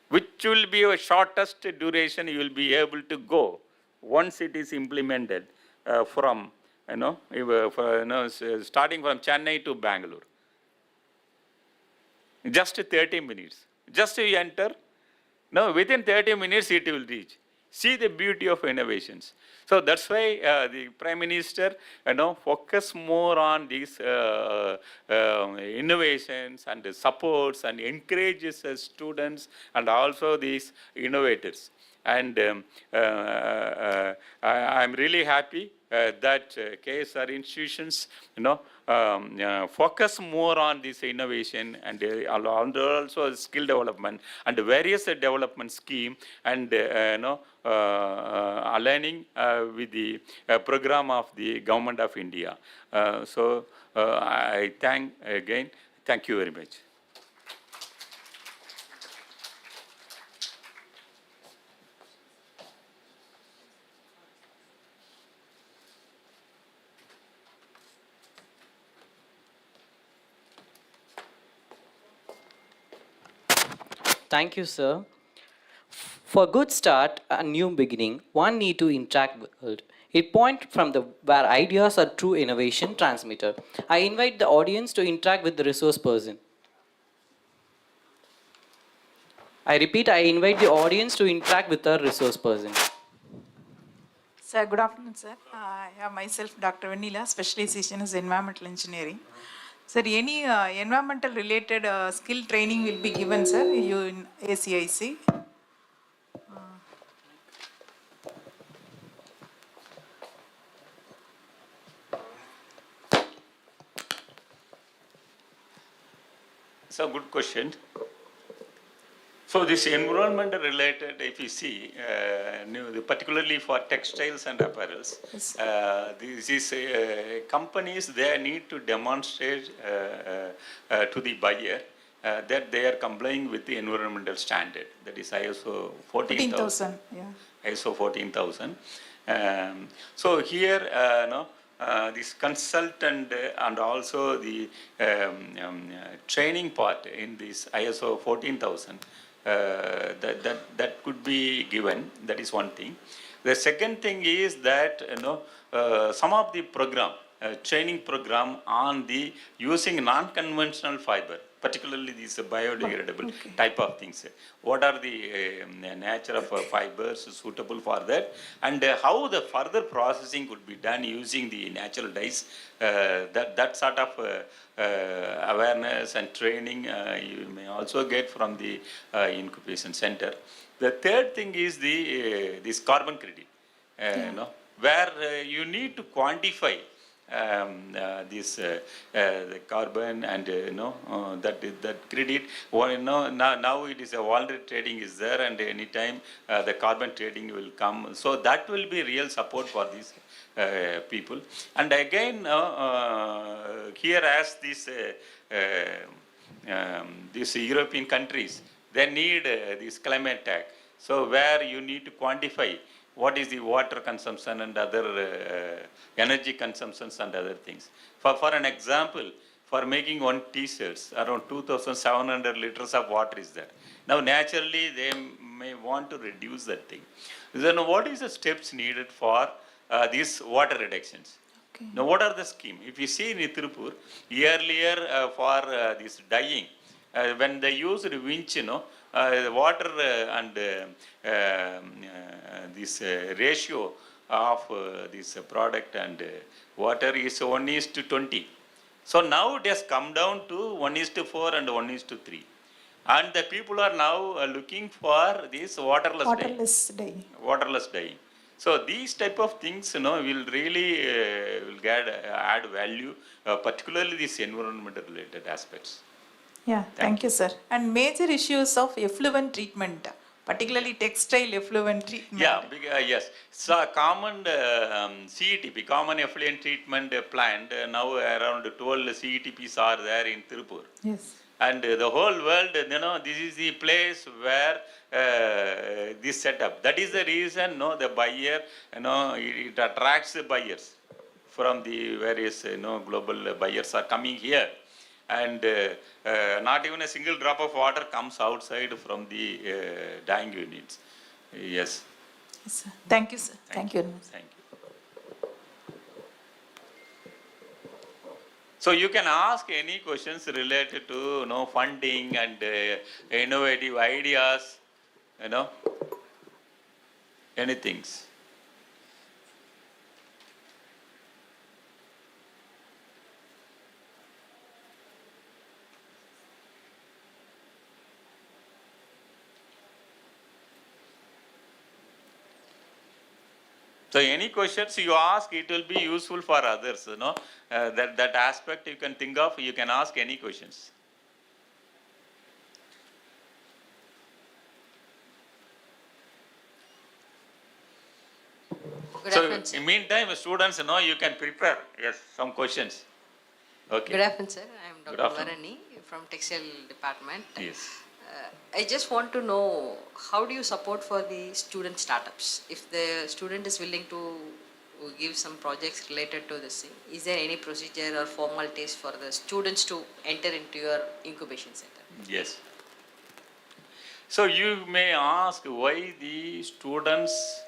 Which will be a shortest duration you will be able to go once it is implemented from, starting from Chennai to Bangalore. Just 30 minutes. Just you enter, within 30 minutes it will reach. See the beauty of innovations. So that's why the Prime Minister, focus more on these innovations and supports and encourages students and also these innovators. And I'm really happy that KSR institutions, focus more on this innovation and also skill development and various development scheme, and aligning with the program of the Government of India. So I thank you very much. Thank you, sir. For good start and new beginning, one need to interact with it. It point from where ideas are true innovation transmitter. I invite the audience to interact with the resource person. I repeat, I invite the audience to interact with the resource person. Sir, good afternoon, sir. I have myself Dr. Vanilla, specialization is environmental engineering. Sir, any environmental related skill training will be given, sir, you in ACIC? So good question. So this environment related, if you see, particularly for textiles and apparels, Yes. this is companies, they need to demonstrate to the buyer that they are complying with the environmental standard. That is ISO 14,000. 14,000, yeah. ISO 14,000. So here, this consultant and also the training part in this ISO 14,000, that could be given. That is one thing. The second thing is that some of the program, training program on the using non-conventional fiber, particularly these biodegradable type of things. What are the nature of fibers suitable for that, and how the further processing could be done using the natural dyes. That sort of awareness and training you may also get from the incubation center. The third thing is the this carbon credit, where you need to quantify this the carbon and that credit. Now it is a voluntary trading is there, and anytime the carbon trading will come, so that will be real support for these people. And again, here as these European countries, they need this climate tag. So where you need to quantify what is the water consumption and other energy consumptions and other things. For an example, for making one t-shirts, around 2,700 liters of water is there. Now naturally they may want to reduce that thing. Then what is the steps needed for these water reductions? Okay. Now what are the scheme? If you see in Tirupur, earlier for this dyeing, when they used winch, water and this ratio of this product and water is 1:20. So now it has come down to 1:4 and 1:3. And the people are now looking for this waterless dye. Waterless dye. So these type of things, will really will add value, particularly these environmental related aspects. Yeah, thank you, sir. And major issues of effluent treatment, particularly textile effluent treatment. Yeah, yes. So common CETP, common effluent treatment plant, now around 12 CETPs are there in Tirupur. Yes. And the whole world, this is the place where this setup. That is the reason, the buyer, it attracts the buyers from the various, global buyers are coming here. And not even a single drop of water comes outside from the dyeing units. Yes. Yes, sir. Thank you, sir. Thank you very much. Thank you. So you can ask any questions related to funding and innovative ideas, anything. So any questions you ask, it will be useful for others, that aspect you can think of, you can ask any questions. Good So afternoon, sir. in meantime, students, you can prepare, yes, some questions. Okay. Good afternoon, sir. I am Good Dr. afternoon. Varani from Textile Department. Yes. I just want to know, how do you support for the student startups? If the student is willing to give some projects related to this thing, is there any procedure or formalities for the students to enter into your incubation center? Yes. So you may ask why the students,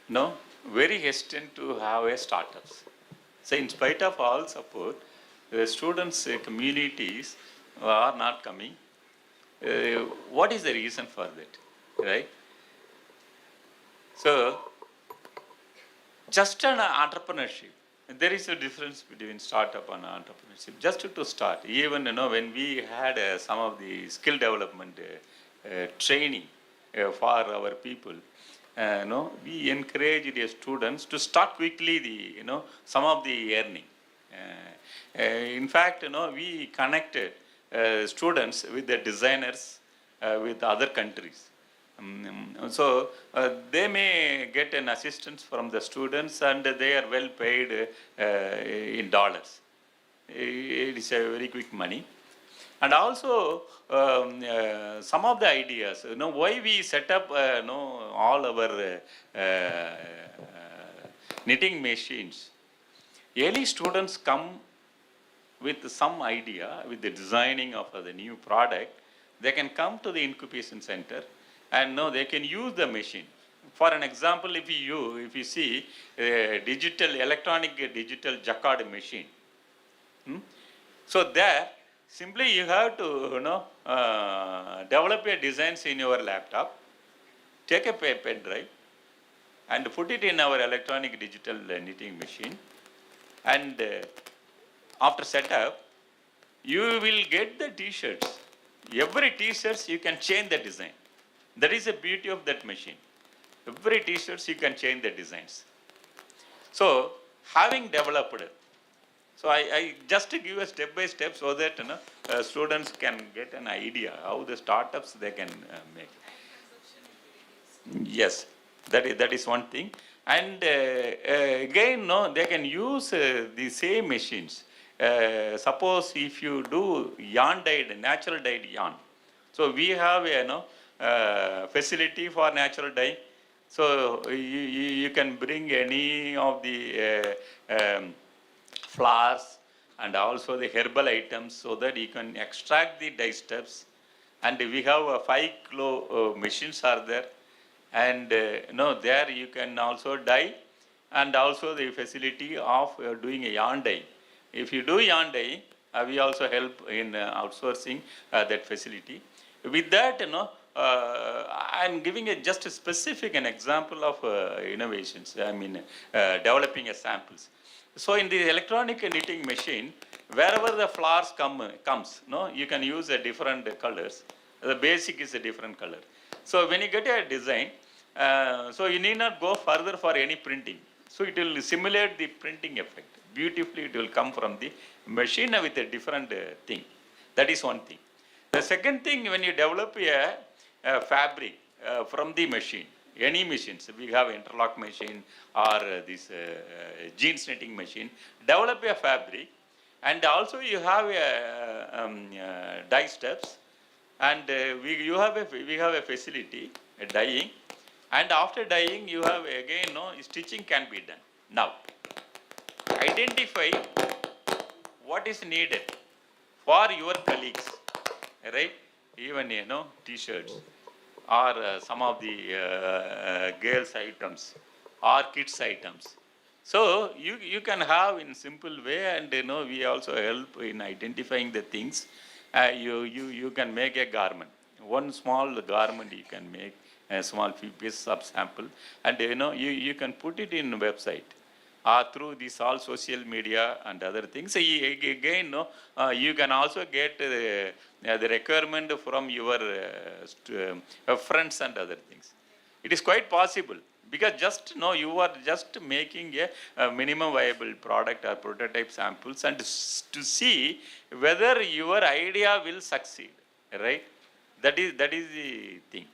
very hesitant to have a startups. So in spite of all support, the students' communities are not coming. What is the reason for that, right? So, just an entrepreneurship. There is a difference between startup and entrepreneurship. Just to start, even when we had some of the skill development training for our people, we encourage the students to start quickly the some of the earning. In fact, we connected students with the designers with other countries. So they may get an assistance from the students, and they are well paid in dollars. It is a very quick money. And also, some of the ideas, why we set up, all our knitting machines. Early students come with some idea, with the designing of the new product, they can come to the incubation center and they can use the machine. For an example, if you see electronic digital jacquard machine, so there, simply you have to, develop a designs in your laptop, take a pen drive, and put it in our electronic digital knitting machine, and after setup, you will get the t-shirts. Every t-shirts you can change the design. That is the beauty of that machine. Every t-shirts you can change the designs. So having developed, so I just give a step by step so that students can get an idea how the startups they can make. Yes, that is one thing. And again, they can use the same machines. Suppose if you do yarn dyed, natural dyed yarn. So we have a facility for natural dye. So you can bring any of the flowers and also the herbal items so that you can extract the dye steps. And we have 5 kilo machines are there. And there you can also dye, and also the facility of doing a yarn dye. If you do yarn dye, we also help in outsourcing that facility. With that, I'm giving just a specific an example of innovations. I mean, developing a samples. So in the electronic knitting machine, wherever the flowers comes, you can use a different colors. The basic is a different color. So when you get a design, so you need not go further for any printing. So it will simulate the printing effect. Beautifully it will come from the machine with a different thing. That is one thing. The second thing, when you develop a fabric from the machine, any machines, we have interlock machine or this jeans knitting machine, develop a fabric, and also you have a dye steps, and we have a facility, a dyeing, and after dyeing you have again stitching can be done. Now, identify what is needed for your colleagues, right? Even t-shirts or some of the girls items or kids items. So you can have in simple way, and we also help in identifying the things. You can make a garment. One small garment you can make a small few pieces of sample, and you can put it in website through this all social media and other things. So again, you can also get the requirement from your friends and other things. It is quite possible, because just you are just making a minimum viable product or prototype samples, and to see whether your idea will succeed, right? That is the thing.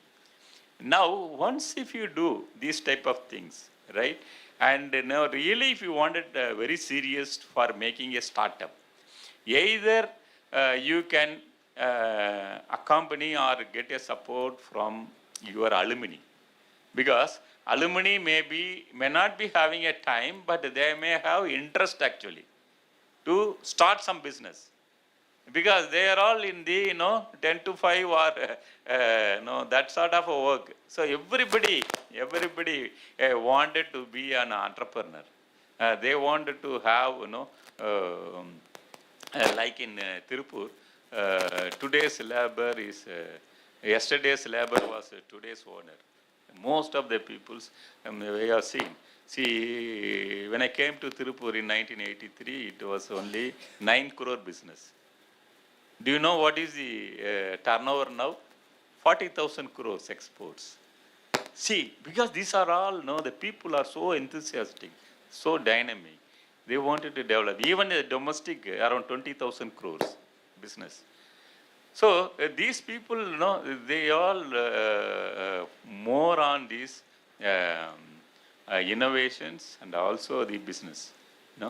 Now, once if you do these type of things, right, and now really if you wanted very serious for making a startup, either you can accompany or get a support from your alumni, because alumni may not be having a time, but they may have interest actually to start some business, because they are all in the 10 to 5 or that sort of a work. So everybody wanted to be an entrepreneur. They wanted to have like in Tirupur, today's labor is yesterday's labor was today's owner. Most of the peoples we have seen. See, when I came to Tirupur in 1983, it was only 9 crore business. Do you know what is the turnover now? 40,000 crores exports. See, because these are all, the people are so enthusiastic, so dynamic. They wanted to develop. Even a domestic, around 20,000 crores business. So these people, they all more on these innovations and also the business,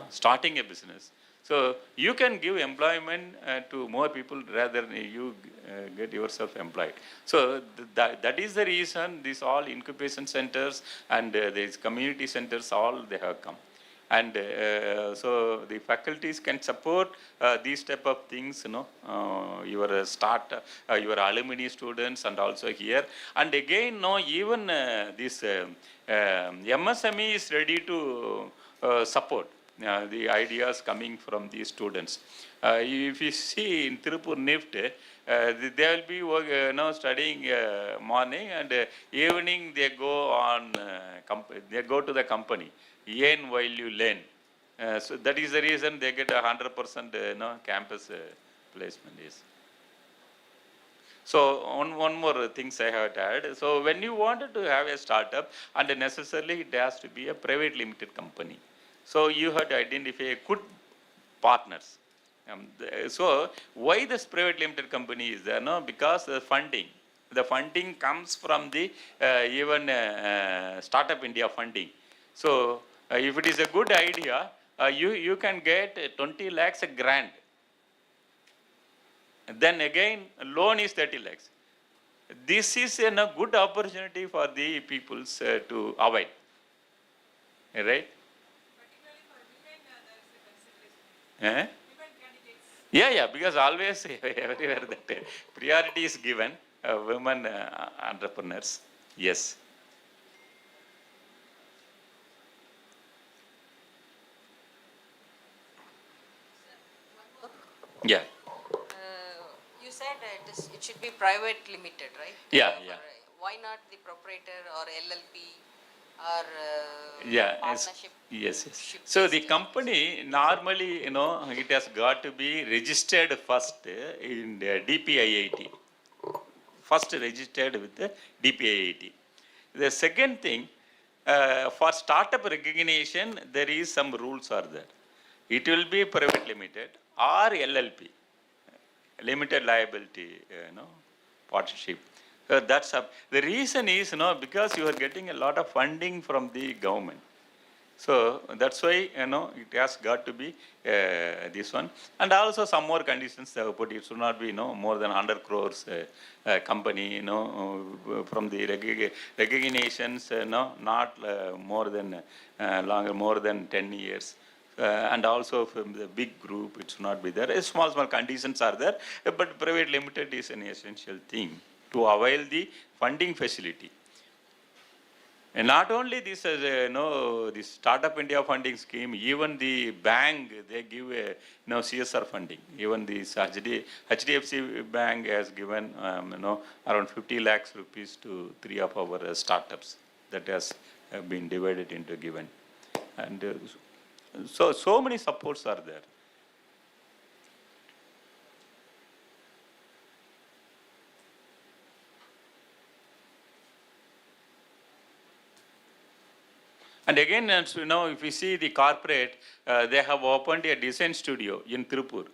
starting a business. So you can give employment to more people rather than you get yourself employed. So that is the reason these all incubation centers and these community centers, all they have come. And so the faculties can support these type of things, your your alumni students and also here. And again, even this MSME is ready to support the ideas coming from these students. If you see in Tirupur NIFT, they will be studying morning and evening they go on, they go to the company. Earn while you learn. So that is the reason they get 100% campus placement. Yes. So one more things I have to add. So when you wanted to have a startup, and necessarily it has to be a private limited company. So you have to identify good partners. So why this private limited company is there? No, because the funding comes from the even Startup India funding. So if it is a good idea, you can get 20 lakhs a grant. Then again, loan is 30 lakhs. This is a good opportunity for the peoples to avoid. Right? Eh? Yeah, because always everywhere that priority is given women entrepreneurs. Yes. Yeah. You said it should be private limited, right? Yeah. Why not the proprietor or LLP or Yeah. partnership? Yes. So the company normally, it has got to be registered first in the DPIIT. First registered with the DPIIT. The second thing, for startup recognition, there is some rules are there. It will be private limited or LLP, limited liability, partnership. So that's up. The reason is, because you are getting a lot of funding from the government. So that's why, it has got to be this one. And also some more conditions they have put. It should not be, more than 100 crores company, from the recognitions, not more than, more than 10 years. And also from the big group, it should not be there. Small conditions are there, but private limited is an essential thing to avail the funding facility. And not only this, this Startup India funding scheme, even the bank, they give a, CSR funding. Even this HDFC Bank has given, around 50 lakhs rupees to 3 of our startups that has been divided into given. And so many supports are there. And again, if you see the corporate, they have opened a design studio in Tirupur.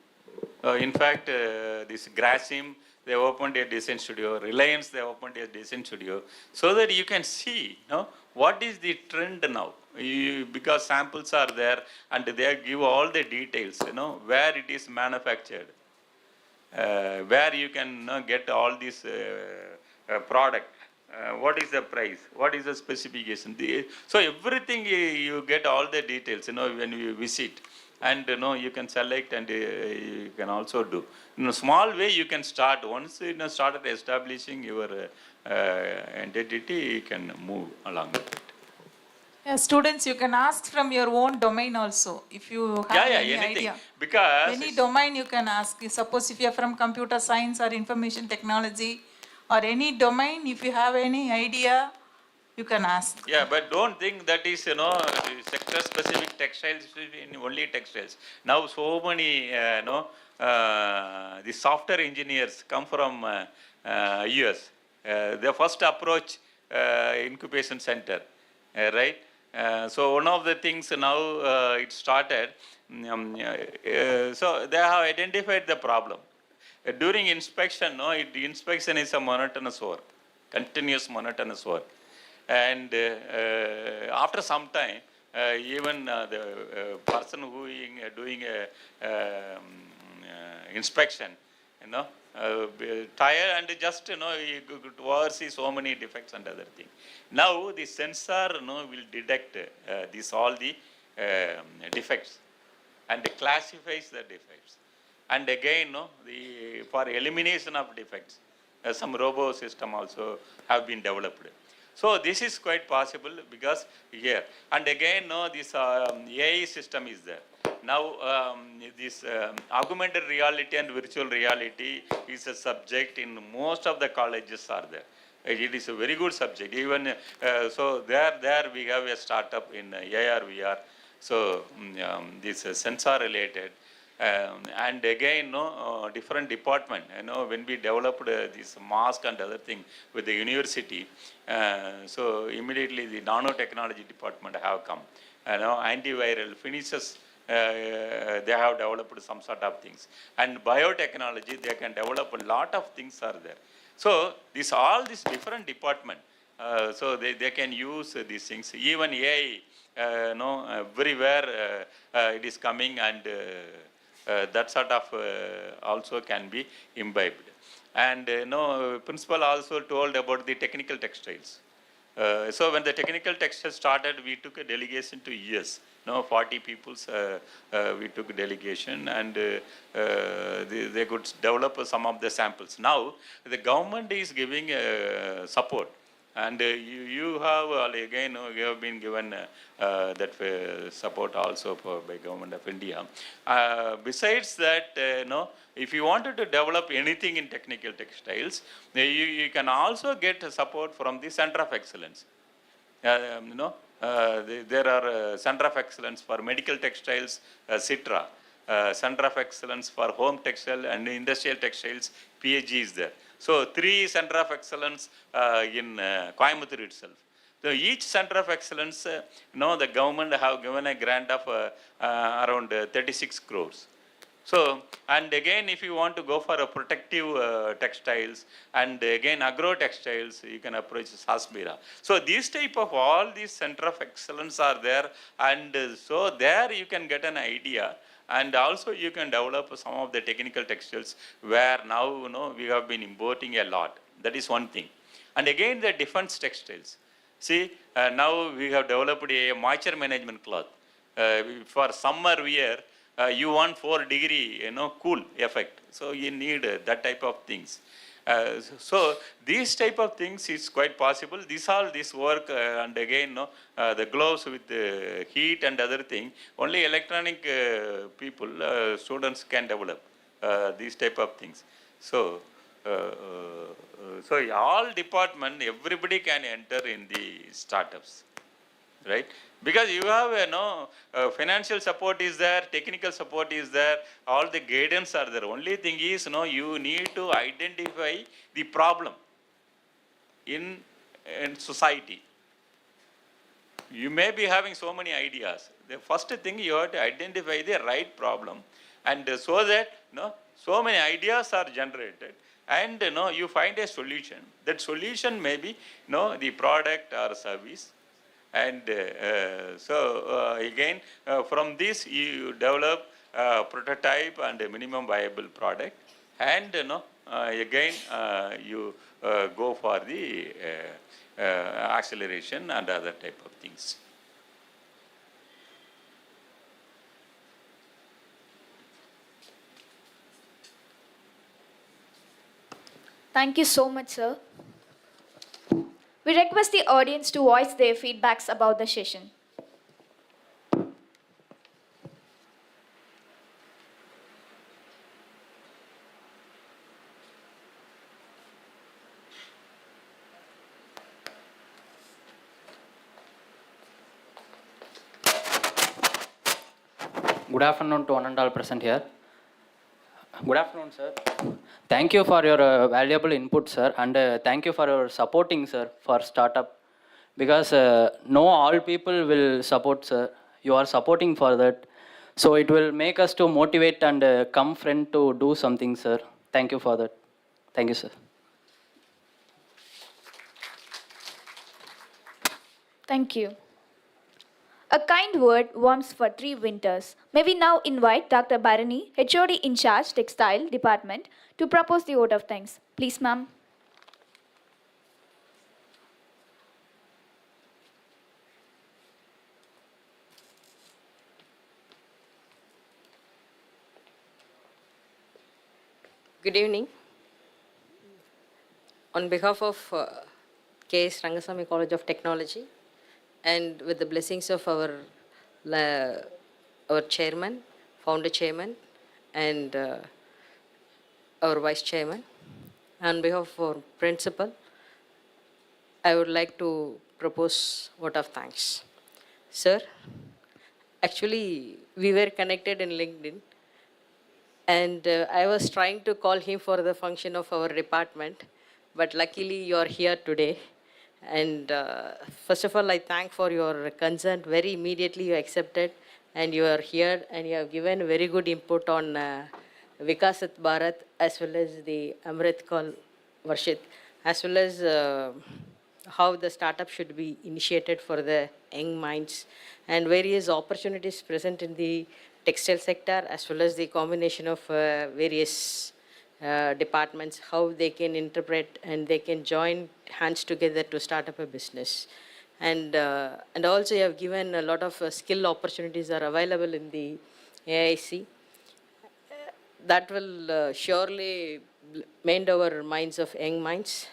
In fact, this Grasim, they opened a design studio. Reliance, they opened a design studio. So that you can see, what is the trend now. Because samples are there and they give all the details, where it is manufactured. Where you can get all this product. What is the price? What is the specification? So everything you get all the details, when you visit. And you can select and you can also do. In a small way, you can start. Once you started establishing your entity, you can move along with it. Yeah, students, you can ask from your own domain also, if you have any anything. idea. Because Any domain you can ask. Suppose if you are from computer science or information technology or any domain, if you have any idea, you can ask. Yeah, but don't think that is, sector specific textiles, only textiles. Now so many, the software engineers come from US. They first approach incubation center, right? So one of the things now it started, so they have identified the problem. During inspection, the inspection is a monotonous work, continuous monotonous work. And after some time, even the person who is doing inspection, tire and just, you could oversee so many defects and other thing. Now the sensor, will detect all the defects and classifies the defects. And again, for elimination of defects, some robo system also have been developed. So this is quite possible because here, and again, this AI system is there. Now, this augmented reality and virtual reality is a subject in most of the colleges are there. It is a very good subject. Even so, there we have a startup in AR VR. So this sensor related. And again, different department. When we developed this mask and other thing with the university, so immediately the nanotechnology department have come. Antiviral finishes, they have developed some sort of things. And biotechnology, they can develop a lot of things are there. So all these different department, so they can use these things. Even AI, everywhere it is coming, and that sort of also can be imbibed. And principal also told about the technical textiles. So when the technical textiles started, we took a delegation to US. 40 people we took a delegation, and they could develop some of the samples. Now the government is giving support. And you have, again, you have been given that support also by Government of India. Besides that, if you wanted to develop anything in technical textiles, you can also get support from the Center of Excellence. There are Center of Excellence for medical textiles, CITRA. Center of Excellence for home textile and industrial textiles, PHG is there. So 3 Center of Excellence in Coimbatore itself. So each Center of Excellence, the government have given a grant of around 36 crores. So, and again, if you want to go for a protective textiles, and again agro textiles, you can approach Sasbira. So these type of all these Center of Excellence are there, and so there you can get an idea. And also you can develop some of the technical textiles where now, we have been importing a lot. That is one thing. And again, the defense textiles. See, now we have developed a moisture management cloth. For summer wear, you want 4-degree, cool effect. So you need that type of things. So these type of things is quite possible. This work, and again, the gloves with the heat and other thing, only electronic people, students can develop these type of things. So, so all department, everybody can enter in the startups, right? Because you have financial support is there, technical support is there, all the guidance are there. Only thing is, you need to identify the problem in society. You may be having so many ideas. The first thing, you have to identify the right problem, and so that so many ideas are generated, and you find a solution. That solution may be the product or service. And so again, from this you develop a prototype and a minimum viable product, and again you go for the acceleration and other type of things. Thank you so much, sir. We request the audience to voice their feedbacks about the session. Good afternoon to one and all present here. Good afternoon, sir. Thank you for your valuable input, sir, and thank you for your supporting, sir, for startup. Because no all people will support, sir. You are supporting for that. So it will make us to motivate and come friend to do something, sir. Thank you for that. Thank you, sir. Thank you. A kind word warms for 3 winters. May we now invite Dr. Bharani, HOD in charge, Textile Department, to propose the vote of thanks. Please, ma'am. Good evening. On behalf of K.S.Rangasamy College of Technology and with the blessings of our chairman, founder chairman, and our vice chairman, on behalf of our principal, I would like to propose vote of thanks. Sir, actually, we were connected in LinkedIn, and I was trying to call him for the function of our department, but luckily you are here today. And first of all, I thank for your consent. Very immediately you accepted, and you are here, and you have given very good input on Vikasit Bharat as well as the Amrit Kaal Varshit, as well as how the startup should be initiated for the young minds and various opportunities present in the textile sector, as well as the combination of various departments, how they can interpret and they can join hands together to start up a business. And also you have given a lot of skill opportunities are available in the AIC. That will surely mend our minds of young minds,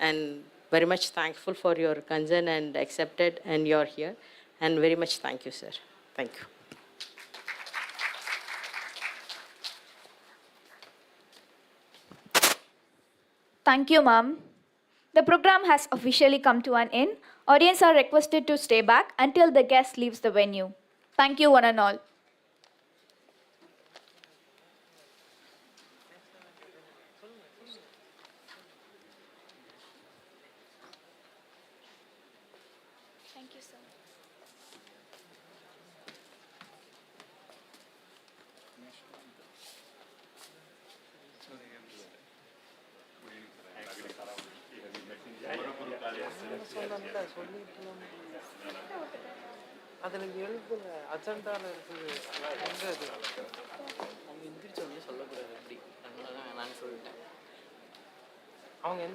and very much thankful for your concern and accepted, and you're here, and very much thank you, sir. Thank you. Thank you, ma'am. The program has officially come to an end. Audience are requested to stay back until the guest leaves the venue. Thank you, one and all. Thank you, sir. அதில் எழுதுல அஜெண்டாவில் இருக்குது எங்கே அது அவங்க எந்திரிச்ச உடனே சொல்லக்கூடாது அப்படி அதனால தான் நான் சொல்லிட்டேன் அவங்க